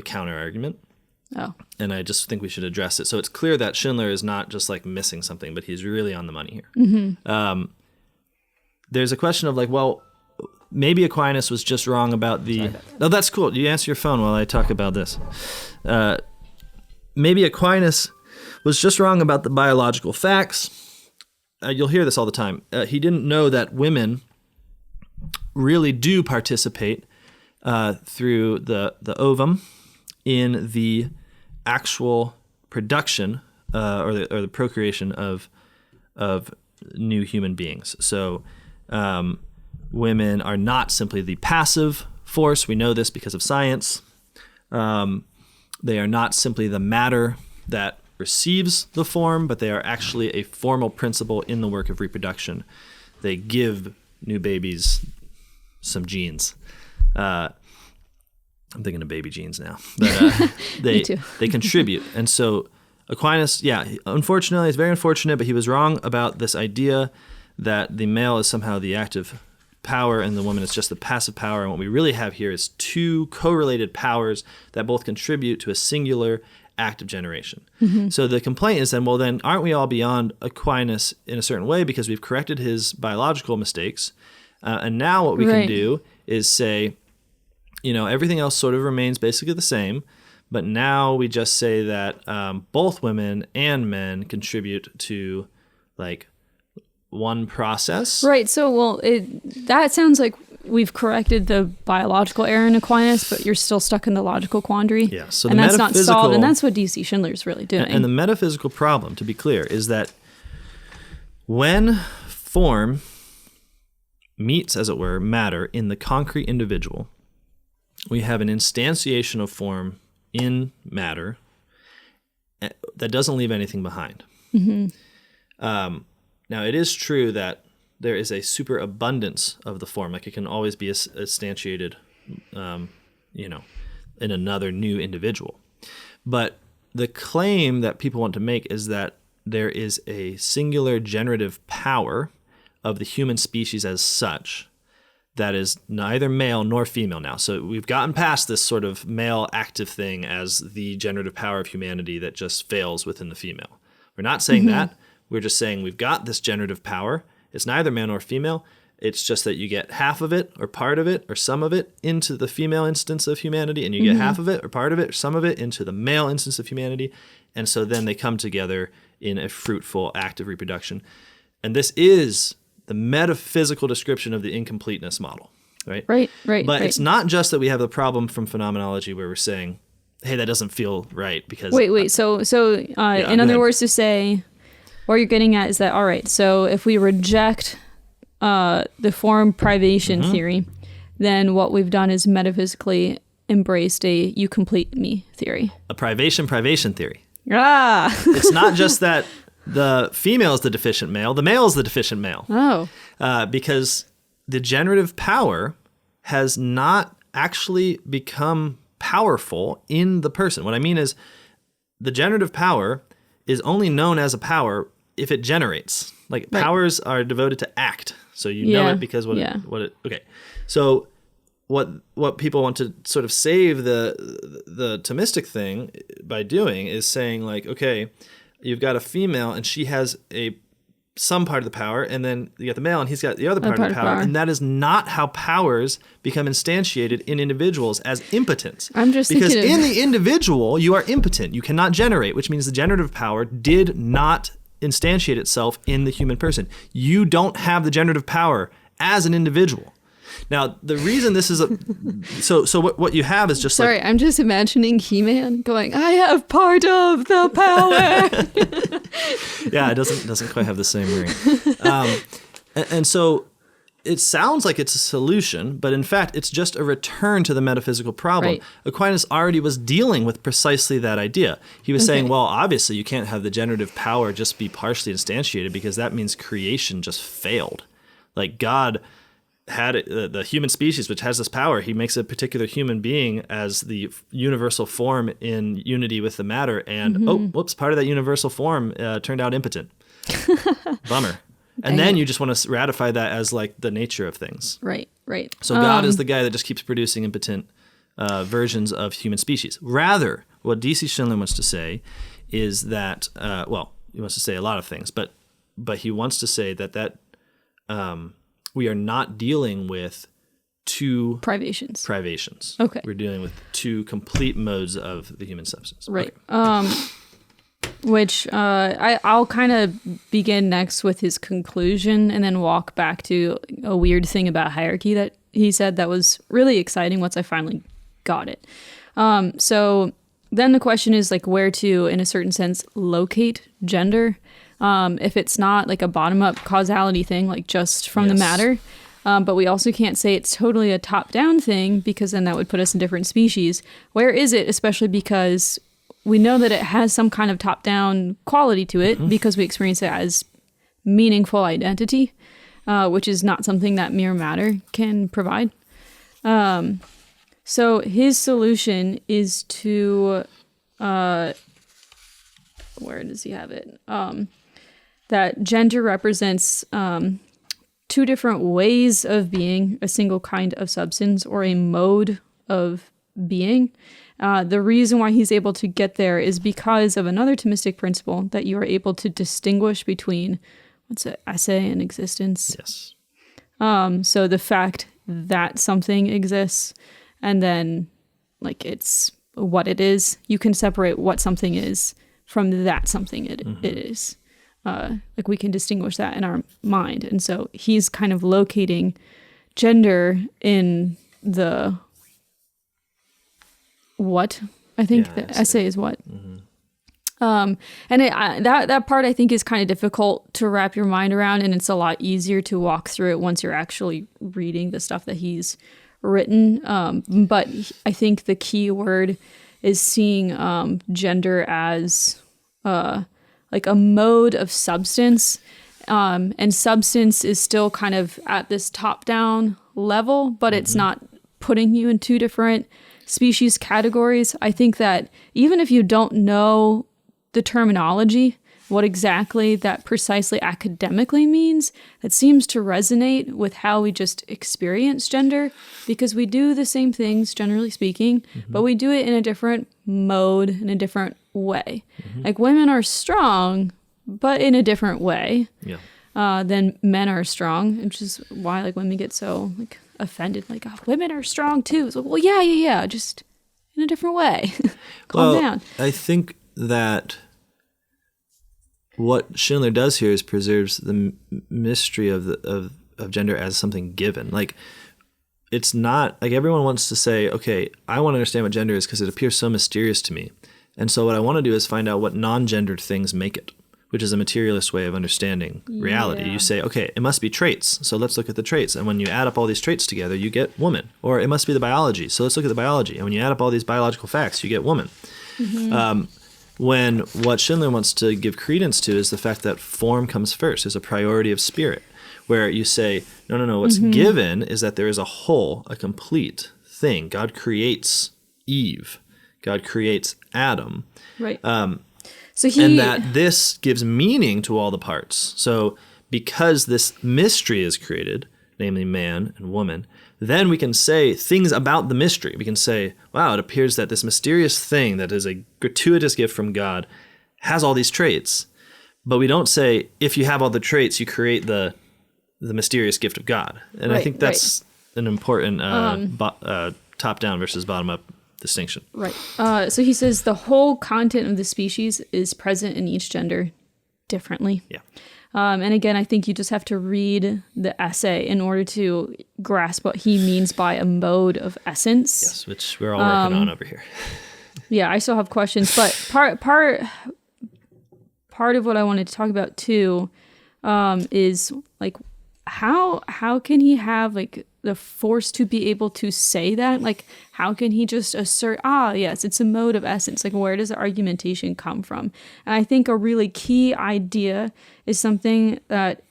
counter argument. Oh. And I just think we should address it. So it's clear that Schindler is not just like missing something, but he's really on the money here. There's a question of like, well, maybe Aquinas was just wrong about the... Oh, that's cool. You answer your phone while I talk about this. Maybe Aquinas was just wrong about the biological facts. You'll hear this all the time. He didn't know that women really do participate through the ovum in the actual production or the procreation of new human beings. So women are not simply the passive force. We know this because of science. They are not simply the matter that receives the form, but they are actually a formal principle in the work of reproduction. They give new babies some genes. I'm thinking of baby genes now. But Me too. They contribute. And so Aquinas, unfortunately, it's very unfortunate, but he was wrong about this idea that the male is somehow the active power and the woman is just the passive power. And what we really have here is two correlated powers that both contribute to a singular act of generation. Mm-hmm. So the complaint is then, well, then aren't we all beyond Aquinas in a certain way because we've corrected his biological mistakes? And now what we can do is say, everything else sort of remains basically the same, but now we just say that both women and men contribute to like one process. Right. So, that sounds like we've corrected the biological error in Aquinas, but you're still stuck in the logical quandary. Yeah. So and that's not solved, and that's what D.C. Schindler's really doing. And the metaphysical problem, to be clear, is that when form meets, as it were, matter in the concrete individual, we have an instantiation of form in matter that doesn't leave anything behind. Now, it is true that there is a superabundance of the form. Like, it can always be instantiated, in another new individual. But the claim that people want to make is that there is a singular generative power of the human species as such that is neither male nor female now. So we've gotten past this sort of male active thing as the generative power of humanity that just fails within the female. We're not saying that. We're just saying we've got this generative power. It's neither male nor female. It's just that you get half of it or part of it or some of it into the female instance of humanity, and you get half of it or part of it or some of it into the male instance of humanity. And so then they come together in a fruitful act of reproduction. And this is the metaphysical description of the incompleteness model, right? Right. But it's not just that we have the problem from phenomenology where we're saying, hey, that doesn't feel right because... Wait. So in other words to say, what you're getting at is that, all right, so if we reject the form privation theory, then what we've done is metaphysically embraced a you complete me theory. A privation theory. It's not just that the female is the deficient male, the male is the deficient male. Because the generative power has not actually become powerful in the person. What I mean is the generative power is only known as a power if it generates. Like, powers are devoted to act. So you know it because okay. So what people want to sort of save the Thomistic thing by doing is saying, like, okay, you've got a female and she has some part of the power, and then you got the male and he's got the other part of the power. And that is not how powers become instantiated in individuals as impotence. Because in the individual, you are impotent. You cannot generate, which means the generative power did not instantiate itself in the human person. You don't have the generative power as an individual. Now, the reason this is so what you have is just Sorry, I'm just imagining He-Man going, I have part of the power. Yeah, it doesn't quite have the same ring. And so it sounds like it's a solution, but in fact, it's just a return to the metaphysical problem. Right. Aquinas already was dealing with precisely that idea. He was saying, well, obviously you can't have the generative power just be partially instantiated because that means creation just failed. Like, God had the human species, which has this power. He makes a particular human being as the universal form in unity with the matter. And, part of that universal form turned out impotent. Bummer. And then you just want to ratify that as, like, the nature of things. Right. So God is the guy that just keeps producing impotent versions of human species. Rather, what D.C. Schindler wants to say is that, he wants to say a lot of things, but he wants to say that we are not dealing with two privations. Okay. We're dealing with two complete modes of the human substance. Right. Okay. Which I'll kind of begin next with his conclusion and then walk back to a weird thing about hierarchy that he said that was really exciting once I finally got it. So then the question is, like, where to, in a certain sense, locate gender. If it's not like a bottom-up causality thing, like just from the matter. But we also can't say it's totally a top-down thing because then that would put us in different species. Where is it, especially because we know that it has some kind of top-down quality to it because we experience it as meaningful identity, which is not something that mere matter can provide. So his solution is to, where does he have it? That gender represents two different ways of being a single kind of substance or a mode of being. The reason why he's able to get there is because of another Thomistic principle that you are able to distinguish between, esse and existence. Yes. So the fact that something exists and then, like, it's what it is, you can separate what something is from that something it is. Like, we can distinguish that in our mind. And so he's kind of locating gender in the what, I think the essay is what. And that part I think is kind of difficult to wrap your mind around, and it's a lot easier to walk through it once you're actually reading the stuff that he's written. But I think the key word is seeing gender as like a mode of substance. And substance is still kind of at this top-down level, but it's not putting you in two different species categories. I think that even if you don't know the terminology, what exactly that precisely academically means, it seems to resonate with how we just experience gender, because we do the same things, generally speaking, but we do it in a different mode, in a different way. Like women are strong, but in a different way than men are strong, which is why like women get so like offended, like, oh, women are strong too. It's like, well, yeah, just in a different way. Calm down. I think that what Schindler does here is preserves the mystery of gender as something given. Like, it's not like everyone wants to say, okay, I want to understand what gender is because it appears so mysterious to me. And so what I want to do is find out what non-gendered things make it, which is a materialist way of understanding reality. You say, okay, it must be traits, so let's look at the traits. And when you add up all these traits together, you get woman. Or it must be the biology, so let's look at the biology. And when you add up all these biological facts, you get woman. When what Schindler wants to give credence to is the fact that form comes first. There's a priority of spirit, where you say, no, what's given is that there is a whole, a complete thing. God creates Eve. God creates Adam. Right. And that this gives meaning to all the parts. So because this mystery is created, namely man and woman, then we can say things about the mystery. We can say, wow, it appears that this mysterious thing that is a gratuitous gift from God has all these traits. But we don't say, if you have all the traits, you create the mysterious gift of God. And I think that's an important top-down versus bottom-up distinction. Right. So he says the whole content of the species is present in each gender differently. Yeah. And again, I think you just have to read the essay in order to grasp what he means by a mode of essence. Yes, which we're all working on over here. Yeah, I still have questions, but part of what I wanted to talk about too is like how can he have like the force to be able to say that? Like, how can he just assert, yes, it's a mode of essence? Like, where does the argumentation come from? And I think a really key idea is something that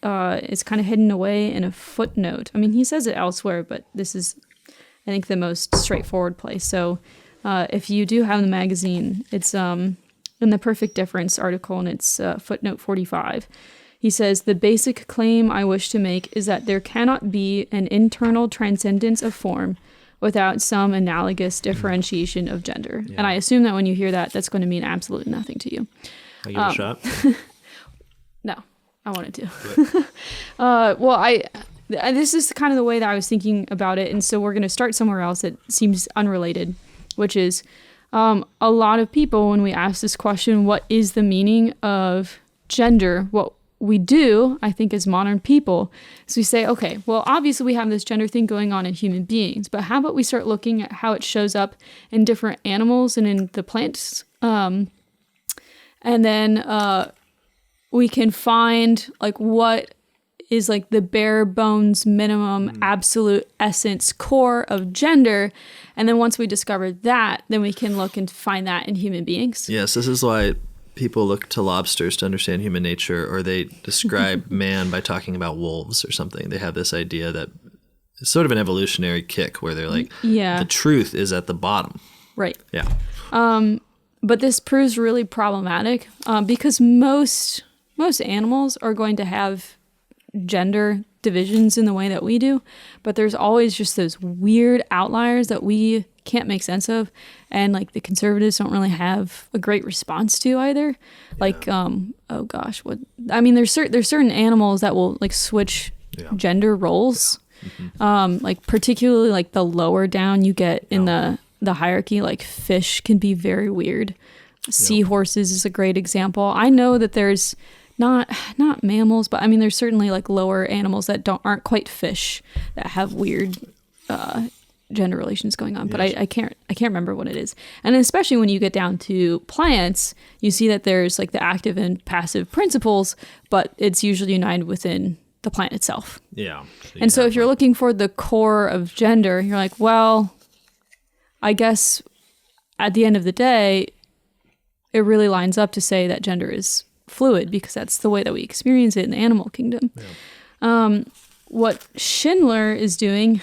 is kind of hidden away in a footnote. I mean, he says it elsewhere, but this is, I think, the most straightforward place. So if you do have the magazine, it's in the Perfect Difference article, and it's footnote 45. He says, the basic claim I wish to make is that there cannot be an internal transcendence of form without some analogous differentiation of gender. Yeah. And I assume that when you hear that, that's going to mean absolutely nothing to you. I give it a shot? No, I wanted to. This is kind of the way that I was thinking about it. And so we're going to start somewhere else that seems unrelated, which is a lot of people, when we ask this question, what is the meaning of gender? What we do, I think, as modern people, is we say, okay, well, obviously we have this gender thing going on in human beings, but how about we start looking at how it shows up in different animals and in the plants, and then we can find like what is like the bare bones minimum absolute essence core of gender, and then once we discover that, then we can look and find that in human beings. Yes, this is why people look to lobsters to understand human nature, or they describe man by talking about wolves or something. They have this idea that it's sort of an evolutionary kick where they're like, the truth is at the bottom. Right. Yeah. But this proves really problematic because most animals are going to have gender divisions in the way that we do, but there's always just those weird outliers that we can't make sense of, and like the conservatives don't really have a great response to either. Like there's certain animals that will like switch gender roles, like particularly like the lower down you get in the hierarchy, like fish can be very weird. Seahorses is a great example. I know that there's not mammals, but I mean there's certainly like lower animals that aren't quite fish that have weird gender relations going on, but I can't remember what it is. And especially when you get down to plants, you see that there's like the active and passive principles, but it's usually united within the plant itself. Yeah. And so if you're looking for the core of gender, you're like, well, I guess at the end of the day, it really lines up to say that gender is fluid because that's the way that we experience it in the animal kingdom. Yeah. What Schindler is doing,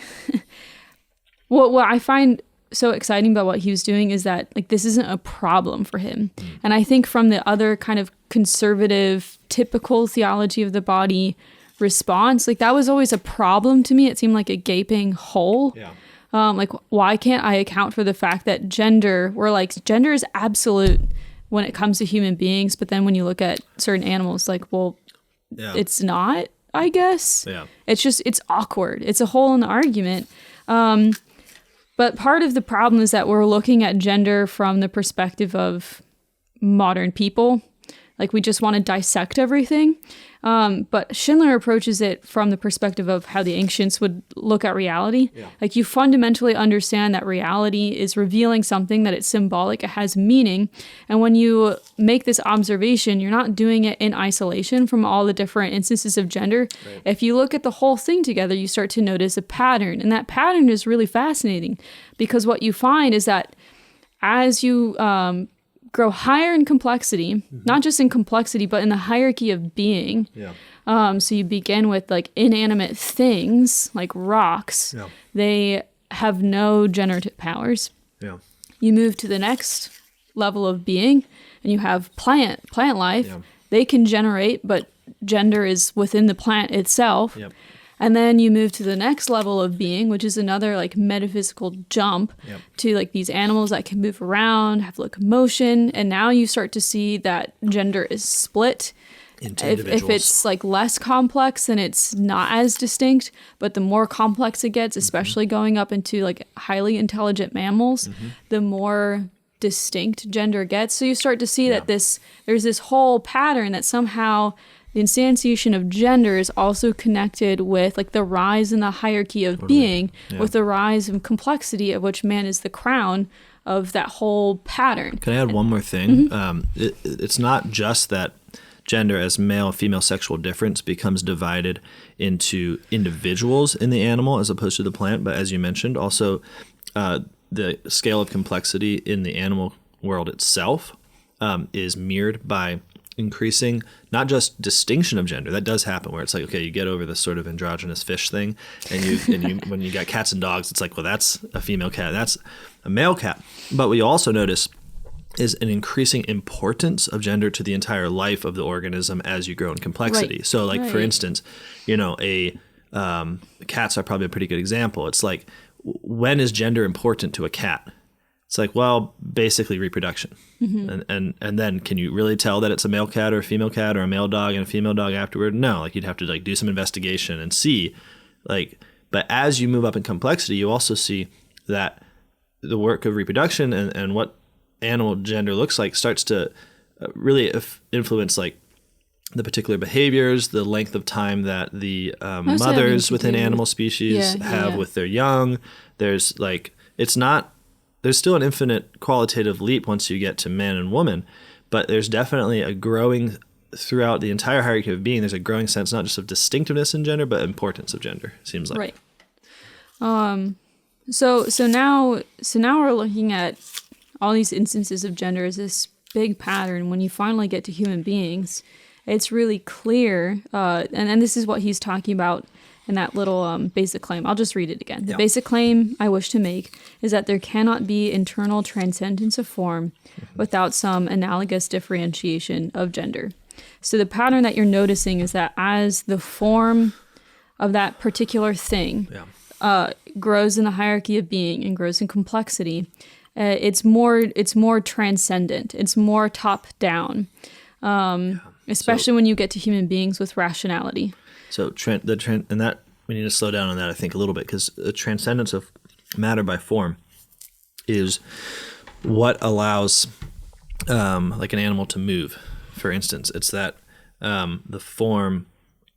what I find so exciting about what he was doing is that like this isn't a problem for him. And I think from the other kind of conservative, typical theology of the body response, like that was always a problem to me. It seemed like a gaping hole. Yeah. Like, why can't I account for the fact that gender is absolute when it comes to human beings, but then when you look at certain animals, like, well, it's not, I guess. Yeah. It's awkward. It's a hole in the argument. But part of the problem is that we're looking at gender from the perspective of modern people. Like, we just want to dissect everything. But Schindler approaches it from the perspective of how the ancients would look at reality. Yeah. Like, you fundamentally understand that reality is revealing something, that it's symbolic, it has meaning. And when you make this observation, you're not doing it in isolation from all the different instances of gender. Right. If you look at the whole thing together, you start to notice a pattern. And that pattern is really fascinating because what you find is that as you grow higher in complexity, not just in complexity, but in the hierarchy of being. Yeah. So you begin with like inanimate things, like rocks. Yeah. They have no generative powers. Yeah. You move to the next level of being, and you have plant life. Yeah. They can generate, but gender is within the plant itself. Yep. And then you move to the next level of being, which is another like metaphysical jump to like these animals that can move around, have locomotion. And now you start to see that gender is split. If it's like less complex, then it's not as distinct. But the more complex it gets, especially going up into like highly intelligent mammals, the more distinct gender gets. So you start to see that there's this whole pattern that somehow the instantiation of gender is also connected with like the rise in the hierarchy of being, with the rise in complexity of which man is the crown of that whole pattern. Can I add one more thing? It's not just that gender as male-female sexual difference becomes divided into individuals in the animal as opposed to the plant, but as you mentioned, also the scale of complexity in the animal world itself is mirrored by increasing not just distinction of gender. That does happen where it's like, okay, you get over this sort of androgynous fish thing, and you when you got cats and dogs, it's like, well, that's a female cat, that's a male cat. But what you also notice is an increasing importance of gender to the entire life of the organism as you grow in complexity. Right. So like, for instance, cats are probably a pretty good example. It's like, when is gender important to a cat? It's like, well, basically reproduction. And then can you really tell that it's a male cat or a female cat or a male dog and a female dog afterward? No, like you'd have to like do some investigation and see like, but as you move up in complexity, you also see that the work of reproduction and what animal gender looks like starts to really influence like the particular behaviors, the length of time that the mothers within animal species have with their young. There's like, there's still an infinite qualitative leap once you get to man and woman, but there's definitely a growing throughout the entire hierarchy of being. There's a growing sense not just of distinctiveness in gender, but importance of gender. It seems like right. So now we're looking at all these instances of gender as this big pattern. When you finally get to human beings, it's really clear, and this is what he's talking about in that little basic claim. I'll just read it again. The basic claim I wish to make is that there cannot be internal transcendence of form without some analogous differentiation of gender. So the pattern that you're noticing is that as the form of that particular thing grows in the hierarchy of being and grows in complexity, it's more transcendent. It's more top down, especially when you get to human beings with rationality. So and that we need to slow down on that, I think, a little bit, because the transcendence of matter by form is what allows like an animal to move. For instance, it's that the form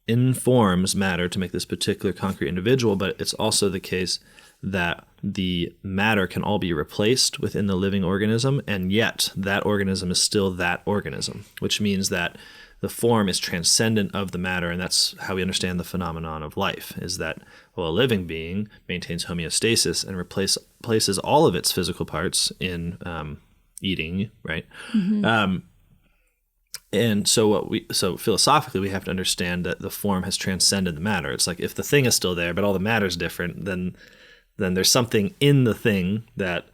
informs matter to make this particular concrete individual, but it's also the case that the matter can all be replaced within the living organism, and yet that organism is still that organism, which means that the form is transcendent of the matter, and that's how we understand the phenomenon of life, is that, well, a living being maintains homeostasis and places all of its physical parts in eating, right? And so philosophically, we have to understand that the form has transcended the matter. It's like if the thing is still there, but all the matter is different, then there's something in the thing that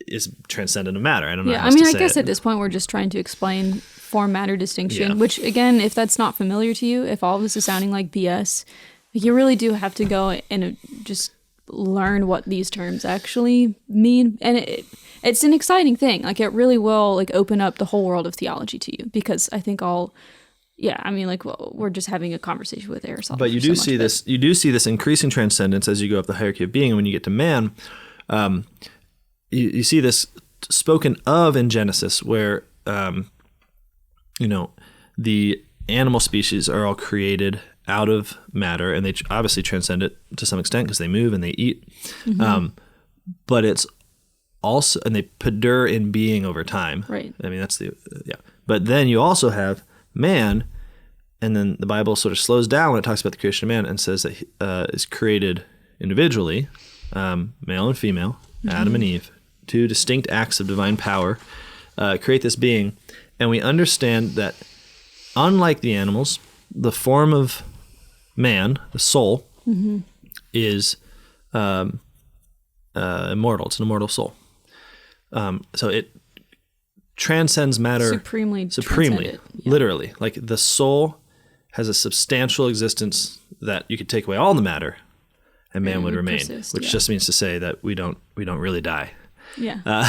is transcendent of matter. I don't know. Yeah, I guess at this point we're just trying to explain form-matter distinction, which, again, if that's not familiar to you, if all of this is sounding like BS, you really do have to go and just learn what these terms actually mean. And it's an exciting thing. Like, it really will, like, open up the whole world of theology to you, because I think we're just having a conversation with Aristotle. But you do see this increasing transcendence as you go up the hierarchy of being, and when you get to man, you see this spoken of in Genesis, where the animal species are all created out of matter, and they obviously transcend it to some extent because they move and they eat. But it's also, and they perdure in being over time. Right. I mean, that's But then you also have man, and then the Bible sort of slows down when it talks about the creation of man and says that he is created individually, male and female, Adam and Eve, two distinct acts of divine power, create this being. And we understand that, unlike the animals, the form of man, the soul, is immortal. It's an immortal soul. So it transcends matter supremely, literally. Like, the soul has a substantial existence that you could take away all the matter, and man would remain, which just means to say that we don't really die. Yeah.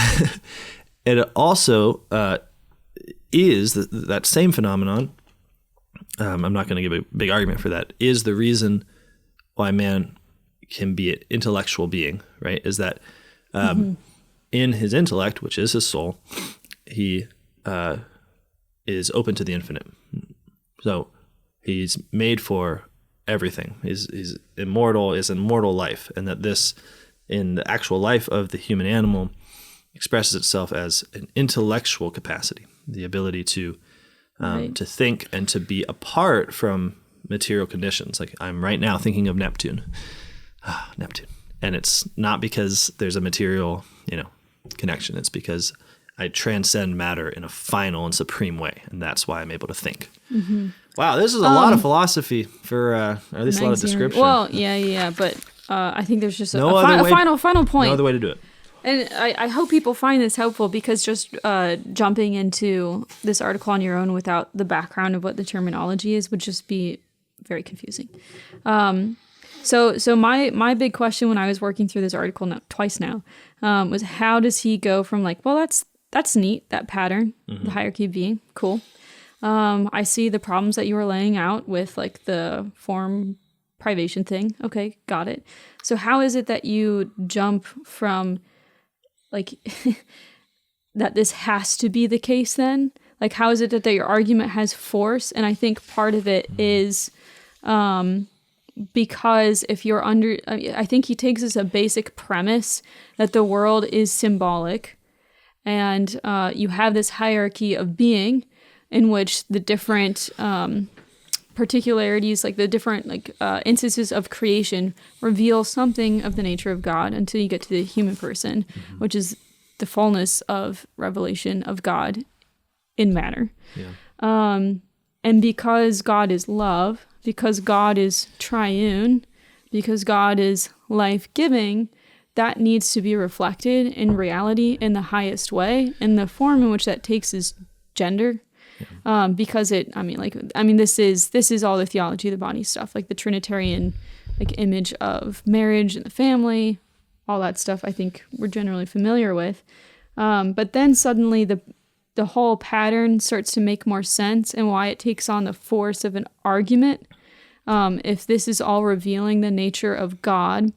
It also is that same phenomenon. I'm not going to give a big argument for that. Is the reason why man can be an intellectual being, right? Is that in his intellect, which is his soul, he is open to the infinite. So he's made for everything. He's immortal, is an immortal life, and that this, in the actual life of the human animal, expresses itself as an intellectual capacity, the ability to think and to be apart from material conditions. Like, I'm right now thinking of Neptune. Neptune. And it's not because there's a material, connection. It's because I transcend matter in a final and supreme way, and that's why I'm able to think. Wow, this is a lot of philosophy for, or at least a lot of description. Well, yeah, but I think there's just a final point. No other way to do it. And I hope people find this helpful, because just jumping into this article on your own without the background of what the terminology is would just be very confusing. So my big question when I was working through this article twice now was, how does he go from like, well, that's neat, that pattern, the hierarchy of being, cool. I see the problems that you were laying out with like the form privation thing. Okay, got it. So how is it that you jump from like that this has to be the case then? Like, how is it that your argument has force? And I think part of it is because if you're I think he takes as a basic premise that the world is symbolic, and you have this hierarchy of being in which the different particularities, like the different instances of creation, reveal something of the nature of God until you get to the human person, which is the fullness of revelation of God in matter. Yeah. And because God is love, because God is triune, because God is life-giving, that needs to be reflected in reality in the highest way. And the form in which that takes is gender. Because this is all the theology of the body stuff, like the Trinitarian image of marriage and the family, all that stuff I think we're generally familiar with. But then suddenly the whole pattern starts to make more sense, and why it takes on the force of an argument. If this is all revealing the nature of God,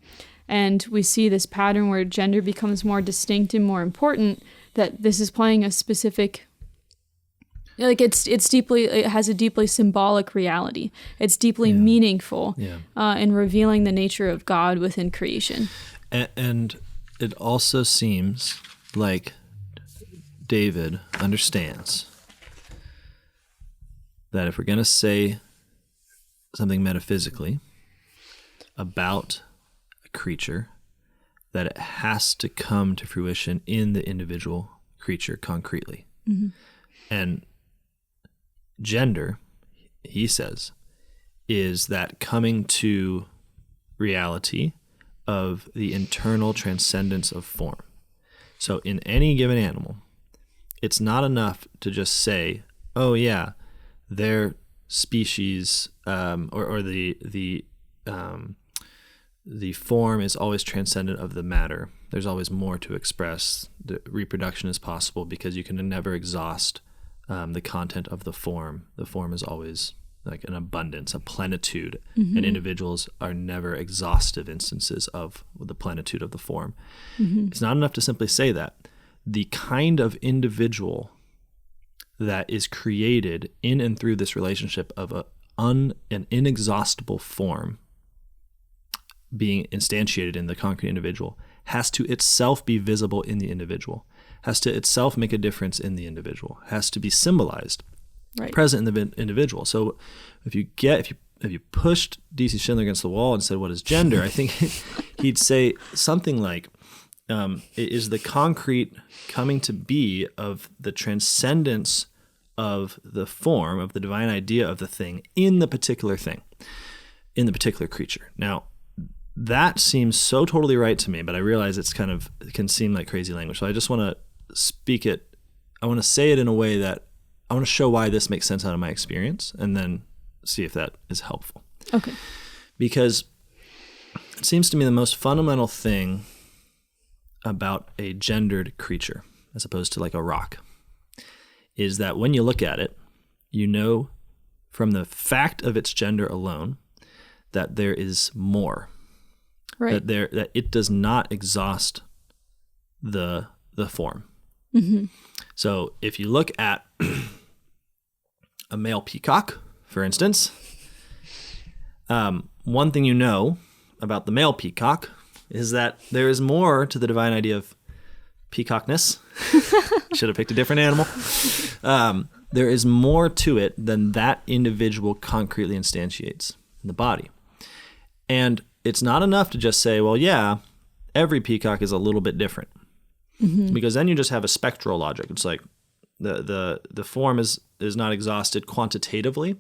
and we see this pattern where gender becomes more distinct and more important, that this is playing a specific, it has a deeply symbolic reality. It's deeply meaningful in revealing the nature of God within creation. And it also seems like David understands that if we're going to say something metaphysically about a creature, that it has to come to fruition in the individual creature concretely. Mm-hmm. And gender, he says, is that coming to reality of the internal transcendence of form. So in any given animal, it's not enough to just say, oh yeah, their species or the form is always transcendent of the matter. There's always more to express. The reproduction is possible because you can never exhaust the content of the form. The form is always like an abundance, a plenitude, and individuals are never exhaustive instances of the plenitude of the form. It's not enough to simply say that. The kind of individual that is created in and through this relationship of an inexhaustible form being instantiated in the concrete individual has to itself be visible in the individual, has to itself make a difference in the individual, has to be symbolized, present in the individual. So if you pushed D.C. Schindler against the wall and said, what is gender? I think he'd say something like, it is the concrete coming to be of the transcendence of the form, of the divine idea of the thing in the particular thing, in the particular creature. Now, that seems so totally right to me, but I realize it can seem like crazy language. So I just want to speak it. I want to say it in a way that I want to show why this makes sense out of my experience, and then see if that is helpful. Okay. Because it seems to me the most fundamental thing about a gendered creature, as opposed to like a rock, is that when you look at it, you know from the fact of its gender alone that there is more. Right. That it does not exhaust the form. Mm-hmm. So if you look at a male peacock, for instance, one thing you know about the male peacock is that there is more to the divine idea of peacockness. Should have picked a different animal. There is more to it than that individual concretely instantiates in the body. And it's not enough to just say, well, yeah, every peacock is a little bit different. Mm-hmm. Because then you just have a spectral logic. It's like the form is not exhausted quantitatively,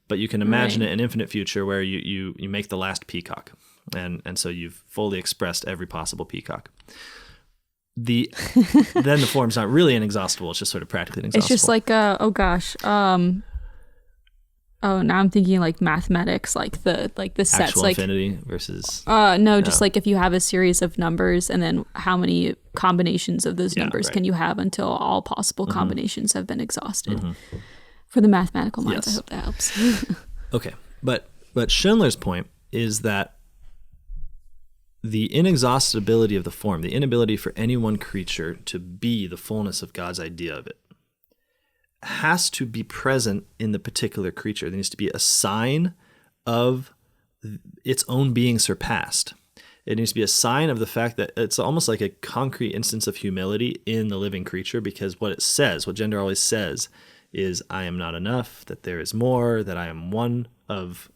but you can imagine it in infinite future where you make the last peacock. And so you've fully expressed every possible peacock. Then the form's not really inexhaustible. It's just sort of practically inexhaustible. It's just like, now I'm thinking like mathematics, like the sets, actual like infinity versus. Just like if you have a series of numbers, and then how many combinations of those numbers can you have until all possible combinations have been exhausted? Mm-hmm. For the mathematical minds, yes. I hope that helps. Okay, but Schindler's point is that the inexhaustibility of the form, the inability for any one creature to be the fullness of God's idea of it, has to be present in the particular creature. There needs to be a sign of its own being surpassed. It needs to be a sign of the fact that it's almost like a concrete instance of humility in the living creature, because what it says, what gender always says, is I am not enough, that there is more, that I am one of,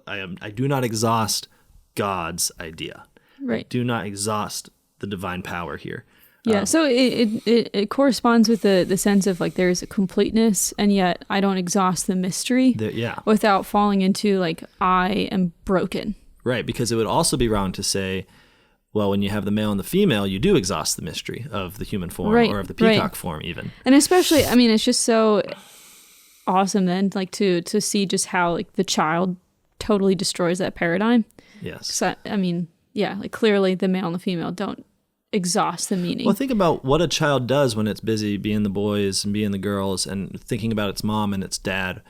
I do not exhaust God's idea. Right. I do not exhaust the divine power here. Yeah, so it corresponds with the sense of like there's a completeness, and yet I don't exhaust the mystery without falling into like I am broken. Right, because it would also be wrong to say, well, when you have the male and the female, you do exhaust the mystery of the human form or of the peacock form even. And especially, I mean, it's just so awesome then like to see just how like the child totally destroys that paradigm. Yes. So, I mean, yeah, like clearly the male and the female don't exhaust the meaning. Well, think about what a child does when it's busy being the boys and being the girls and thinking about its mom and its dad.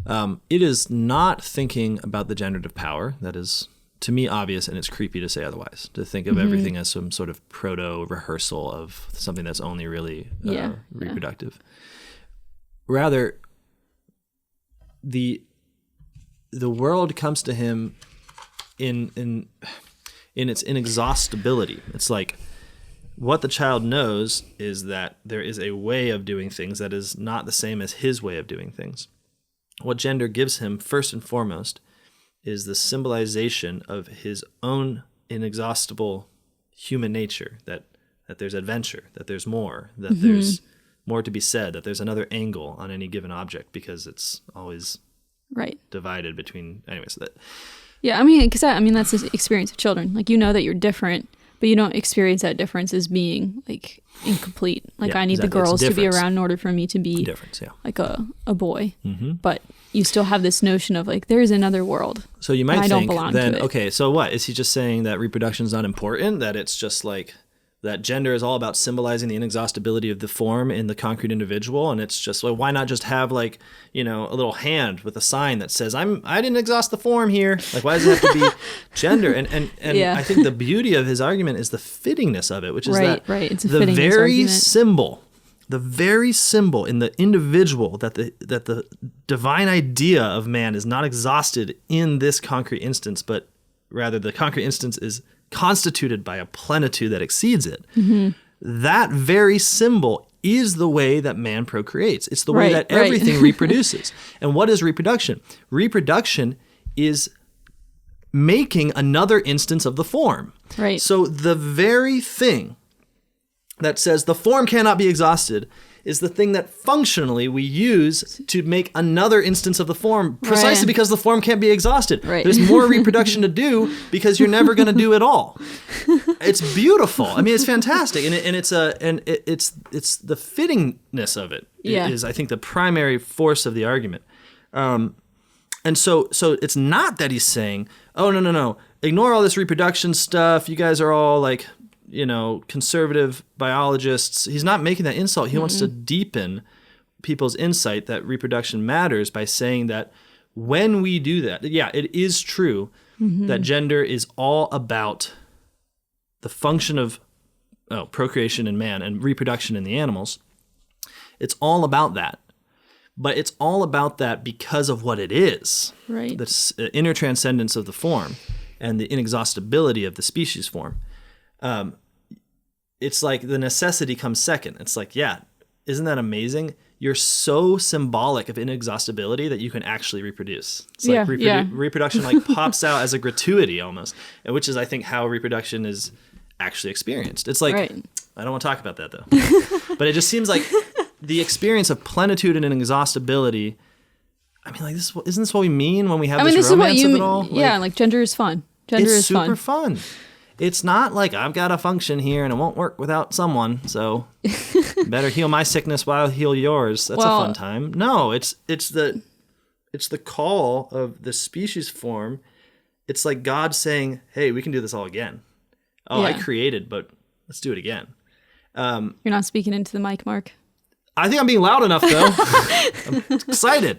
It is not thinking about the generative power. That is, to me, obvious, and it's creepy to say otherwise, to think of everything as some sort of proto-rehearsal of something that's only really reproductive. Rather, the world comes to him in its inexhaustibility. It's like, what the child knows is that there is a way of doing things that is not the same as his way of doing things. what gender gives him, first and foremost, is the symbolization of his own inexhaustible human nature, that there's adventure, that there's more, that there's more to be said, that there's another angle on any given object, because it's always divided between, anyways. Yeah, I mean, because that's the experience of children. Like, you know that you're different, but you don't experience that difference as being like incomplete. Like, I need the girls to be around in order for me to be like a boy. But you still have this notion of like, there's another world. So you might think then, okay, so what? Is he just saying that reproduction is not important? That it's just like, that gender is all about symbolizing the inexhaustibility of the form in the concrete individual, and it's just like, why not just have like, a little hand with a sign that says I didn't exhaust the form here? Like, why does it have to be gender? And I think the beauty of his argument is the fittingness of it, which is it's a the very symbol in the individual, that the divine idea of man is not exhausted in this concrete instance, but rather the concrete instance is constituted by a plenitude that exceeds it. That very symbol is the way that man procreates. It's the way that everything reproduces. And what is reproduction? Reproduction is making another instance of the form. So the very thing that says the form cannot be exhausted is the thing that functionally we use to make another instance of the form, precisely because the form can't be exhausted. There's more reproduction to do because you're never going to do it all. It's beautiful. I mean, it's fantastic, and it's the fittingness of it is, I think, the primary force of the argument. And so it's not that he's saying, oh, no, ignore all this reproduction stuff. You guys are all like, conservative biologists. He's not making that insult. He wants to deepen people's insight that reproduction matters by saying that when we do that, it is true that gender is all about the function of procreation in man and reproduction in the animals. It's all about that. But it's all about that because of what it is. The inner transcendence of the form and the inexhaustibility of the species form. It's like the necessity comes second. It's like, isn't that amazing? You're so symbolic of inexhaustibility that you can actually reproduce. It's like reproduction like pops out as a gratuity almost, which is, I think, how reproduction is actually experienced. It's like, I don't want to talk about that though, but it just seems like the experience of plenitude and inexhaustibility. I mean, like, isn't this what we mean when we have this romance of it all? Like gender is fun. Gender is super fun. It's not like I've got a function here and it won't work without someone, so better heal my sickness while I heal yours. That's a fun time. No, it's the call of the species form. It's like God saying, "Hey, we can do this all again." I created, but let's do it again. You're not speaking into the mic, Marc. I think I'm being loud enough, though. I'm excited.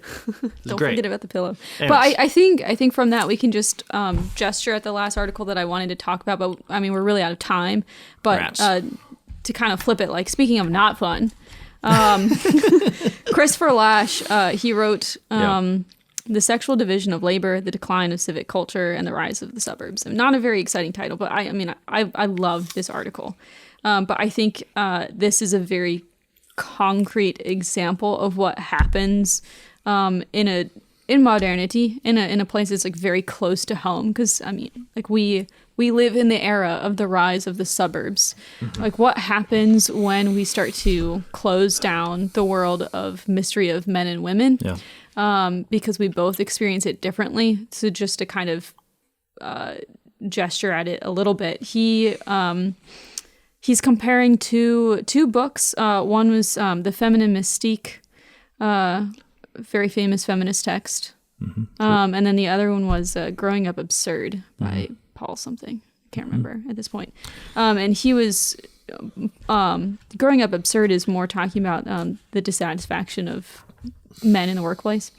Don't forget about the pillow. Anyways. But I think from that we can just gesture at the last article that I wanted to talk about. But I mean, we're really out of time. But to kind of flip it, like, speaking of not fun, Christopher Lasch, he wrote The Sexual Division of Labor, The Decline of Civic Culture, and the Rise of the Suburbs. Not a very exciting title, but I love this article. But I think this is a very concrete example of what happens in modernity, in a place that's like very close to home, because I mean, like, we live in the era of the rise of the suburbs. Like, what happens when we start to close down the world of mystery of men and women, because we both experience it differently. So just to kind of gesture at it a little bit, he's comparing two books. One was The Feminine Mystique, very famous feminist text. And then the other one was Growing Up Absurd by Paul something. I can't remember at this point. And he was, Growing Up Absurd is more talking about the dissatisfaction of men in the workplace.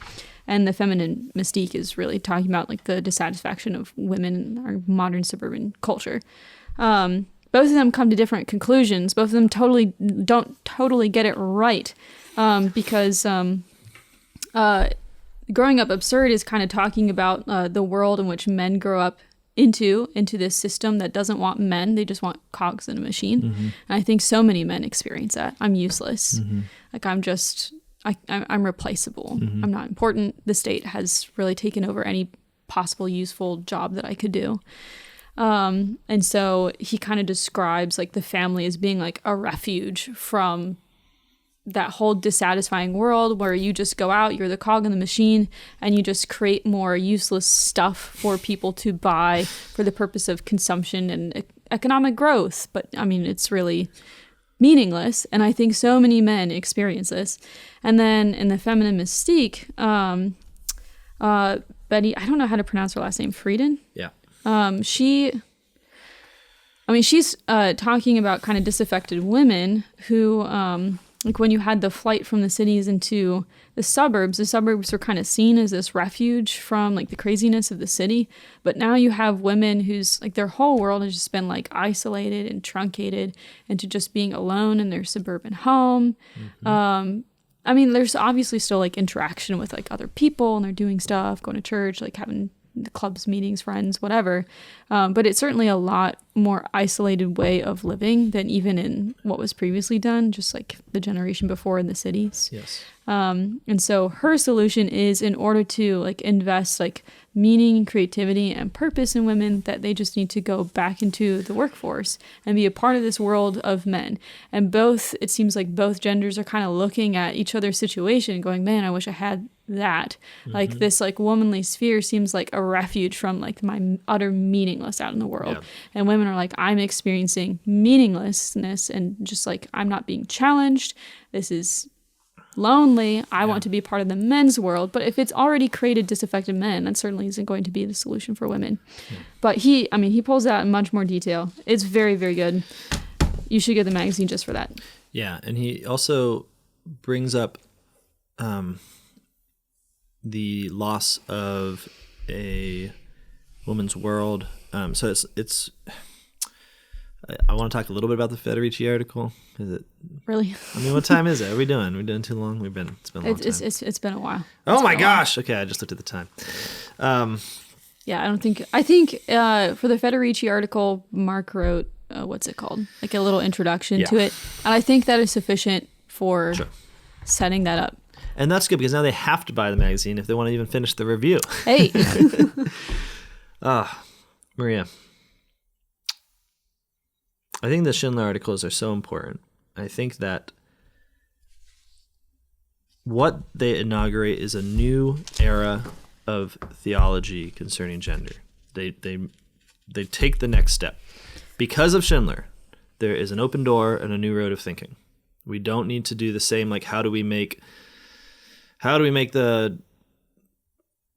And The Feminine Mystique is really talking about like the dissatisfaction of women in our modern suburban culture. Both of them come to different conclusions. Both of them don't totally get it right, because Growing Up Absurd is kind of talking about the world in which men grow up into this system that doesn't want men. They just want cogs in a machine. And I think so many men experience that. I'm useless. Like, I'm just I'm replaceable. I'm not important. The state has really taken over any possible useful job that I could do. And so he kind of describes like the family as being like a refuge from that whole dissatisfying world where you just go out, you're the cog in the machine, and you just create more useless stuff for people to buy for the purpose of consumption and economic growth. But I mean, it's really meaningless. And I think so many men experience this. And then in the feminine mystique, Betty, I don't know how to pronounce her last name, Friedan? Yeah. She's talking about kind of disaffected women who, like when you had the flight from the cities into the suburbs were kind of seen as this refuge from like the craziness of the city. But now you have women whose like their whole world has just been like isolated and truncated into just being alone in their suburban home. I mean, there's obviously still like interaction with like other people and they're doing stuff, going to church, like having the clubs, meetings, friends, whatever. But it's certainly a lot more isolated way of living than even in what was previously done, just like the generation before in the cities. Yes. And so her solution is in order to like invest like meaning, creativity, and purpose in women, that they just need to go back into the workforce and be a part of this world of men. And both, it seems like both genders are kind of looking at each other's situation going, man, I wish I had that. Like this like womanly sphere seems like a refuge from like my utter meaningless out in the world. Yeah. And women are like, I'm experiencing meaninglessness and just like I'm not being challenged. This is lonely. I want to be part of the men's world. But if it's already created disaffected men, that certainly isn't going to be the solution for women. Yeah. But he pulls out in much more detail. It's very, very good. You should get the magazine just for that. Yeah. And he also brings up the loss of a woman's world. So it's I want to talk a little bit about the Federici article. Is it really? I mean, what time is it? Are we doing? We're doing too long. It's been a long time. It's been a while. Oh my gosh! Okay, I just looked at the time. Yeah, I think for the Federici article, Marc wrote what's it called? Like a little introduction to it, and I think that is sufficient for setting that up. And that's good because now they have to buy the magazine if they want to even finish the review. Hey. Maria. I think the Schindler articles are so important. I think that what they inaugurate is a new era of theology concerning gender. They take the next step. Because of Schindler, there is an open door and a new road of thinking. We don't need to do the same, like how do we make the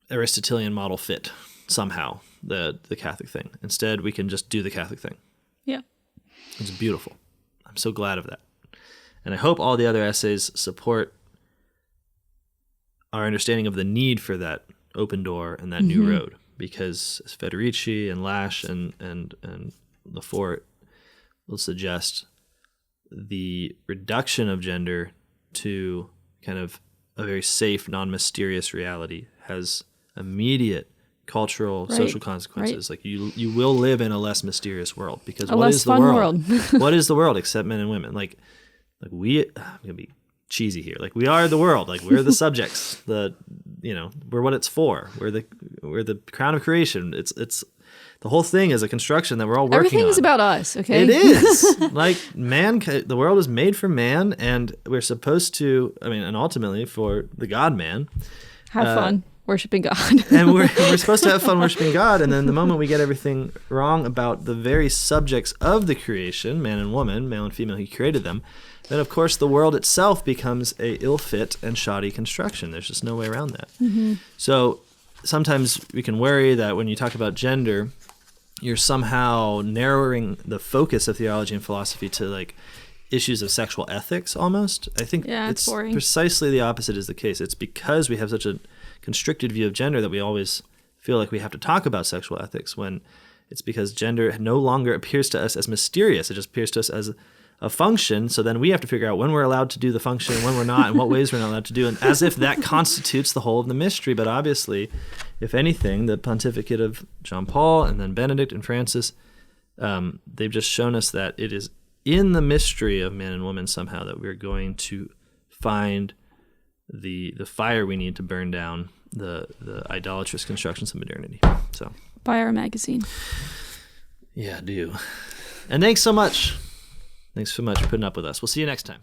Aristotelian model fit somehow, the Catholic thing. Instead, we can just do the Catholic thing. Yeah. It's beautiful. I'm so glad of that. And I hope all the other essays support our understanding of the need for that open door and that new road, because Federici and Lasch and Lefort will suggest the reduction of gender to kind of a very safe, non-mysterious reality has immediate cultural, social consequences. Like you will live in a less mysterious world, because what is the world? What is the world except men and women? Like I'm gonna be cheesy here. Like we are the world. Like we're the subjects. We're what it's for. We're the crown of creation. It's the whole thing is a construction that we're all working on. Everything's about us. Okay. It is. Like the world is made for man, and we're supposed to. And ultimately for the God man. Have fun. Worshiping God. And we're supposed to have fun worshiping God, and then the moment we get everything wrong about the very subjects of the creation, man and woman, male and female, he created them, then of course the world itself becomes a ill-fit and shoddy construction. There's just no way around that. So sometimes we can worry that when you talk about gender, you're somehow narrowing the focus of theology and philosophy to like issues of sexual ethics almost. I think it's boring. Precisely the opposite is the case. It's because we have such a constricted view of gender that we always feel like we have to talk about sexual ethics, when it's because gender no longer appears to us as mysterious. It just appears to us as a function. So then we have to figure out when we're allowed to do the function, when we're not, and what ways we're not allowed to do, and as if that constitutes the whole of the mystery. But obviously, if anything, the pontificate of John Paul and then Benedict and Francis, they've just shown us that it is in the mystery of man and woman somehow that we're going to find the fire we need to burn down the idolatrous constructions of modernity. So buy our magazine. Yeah, do. And thanks so much. Thanks so much for putting up with us. We'll see you next time.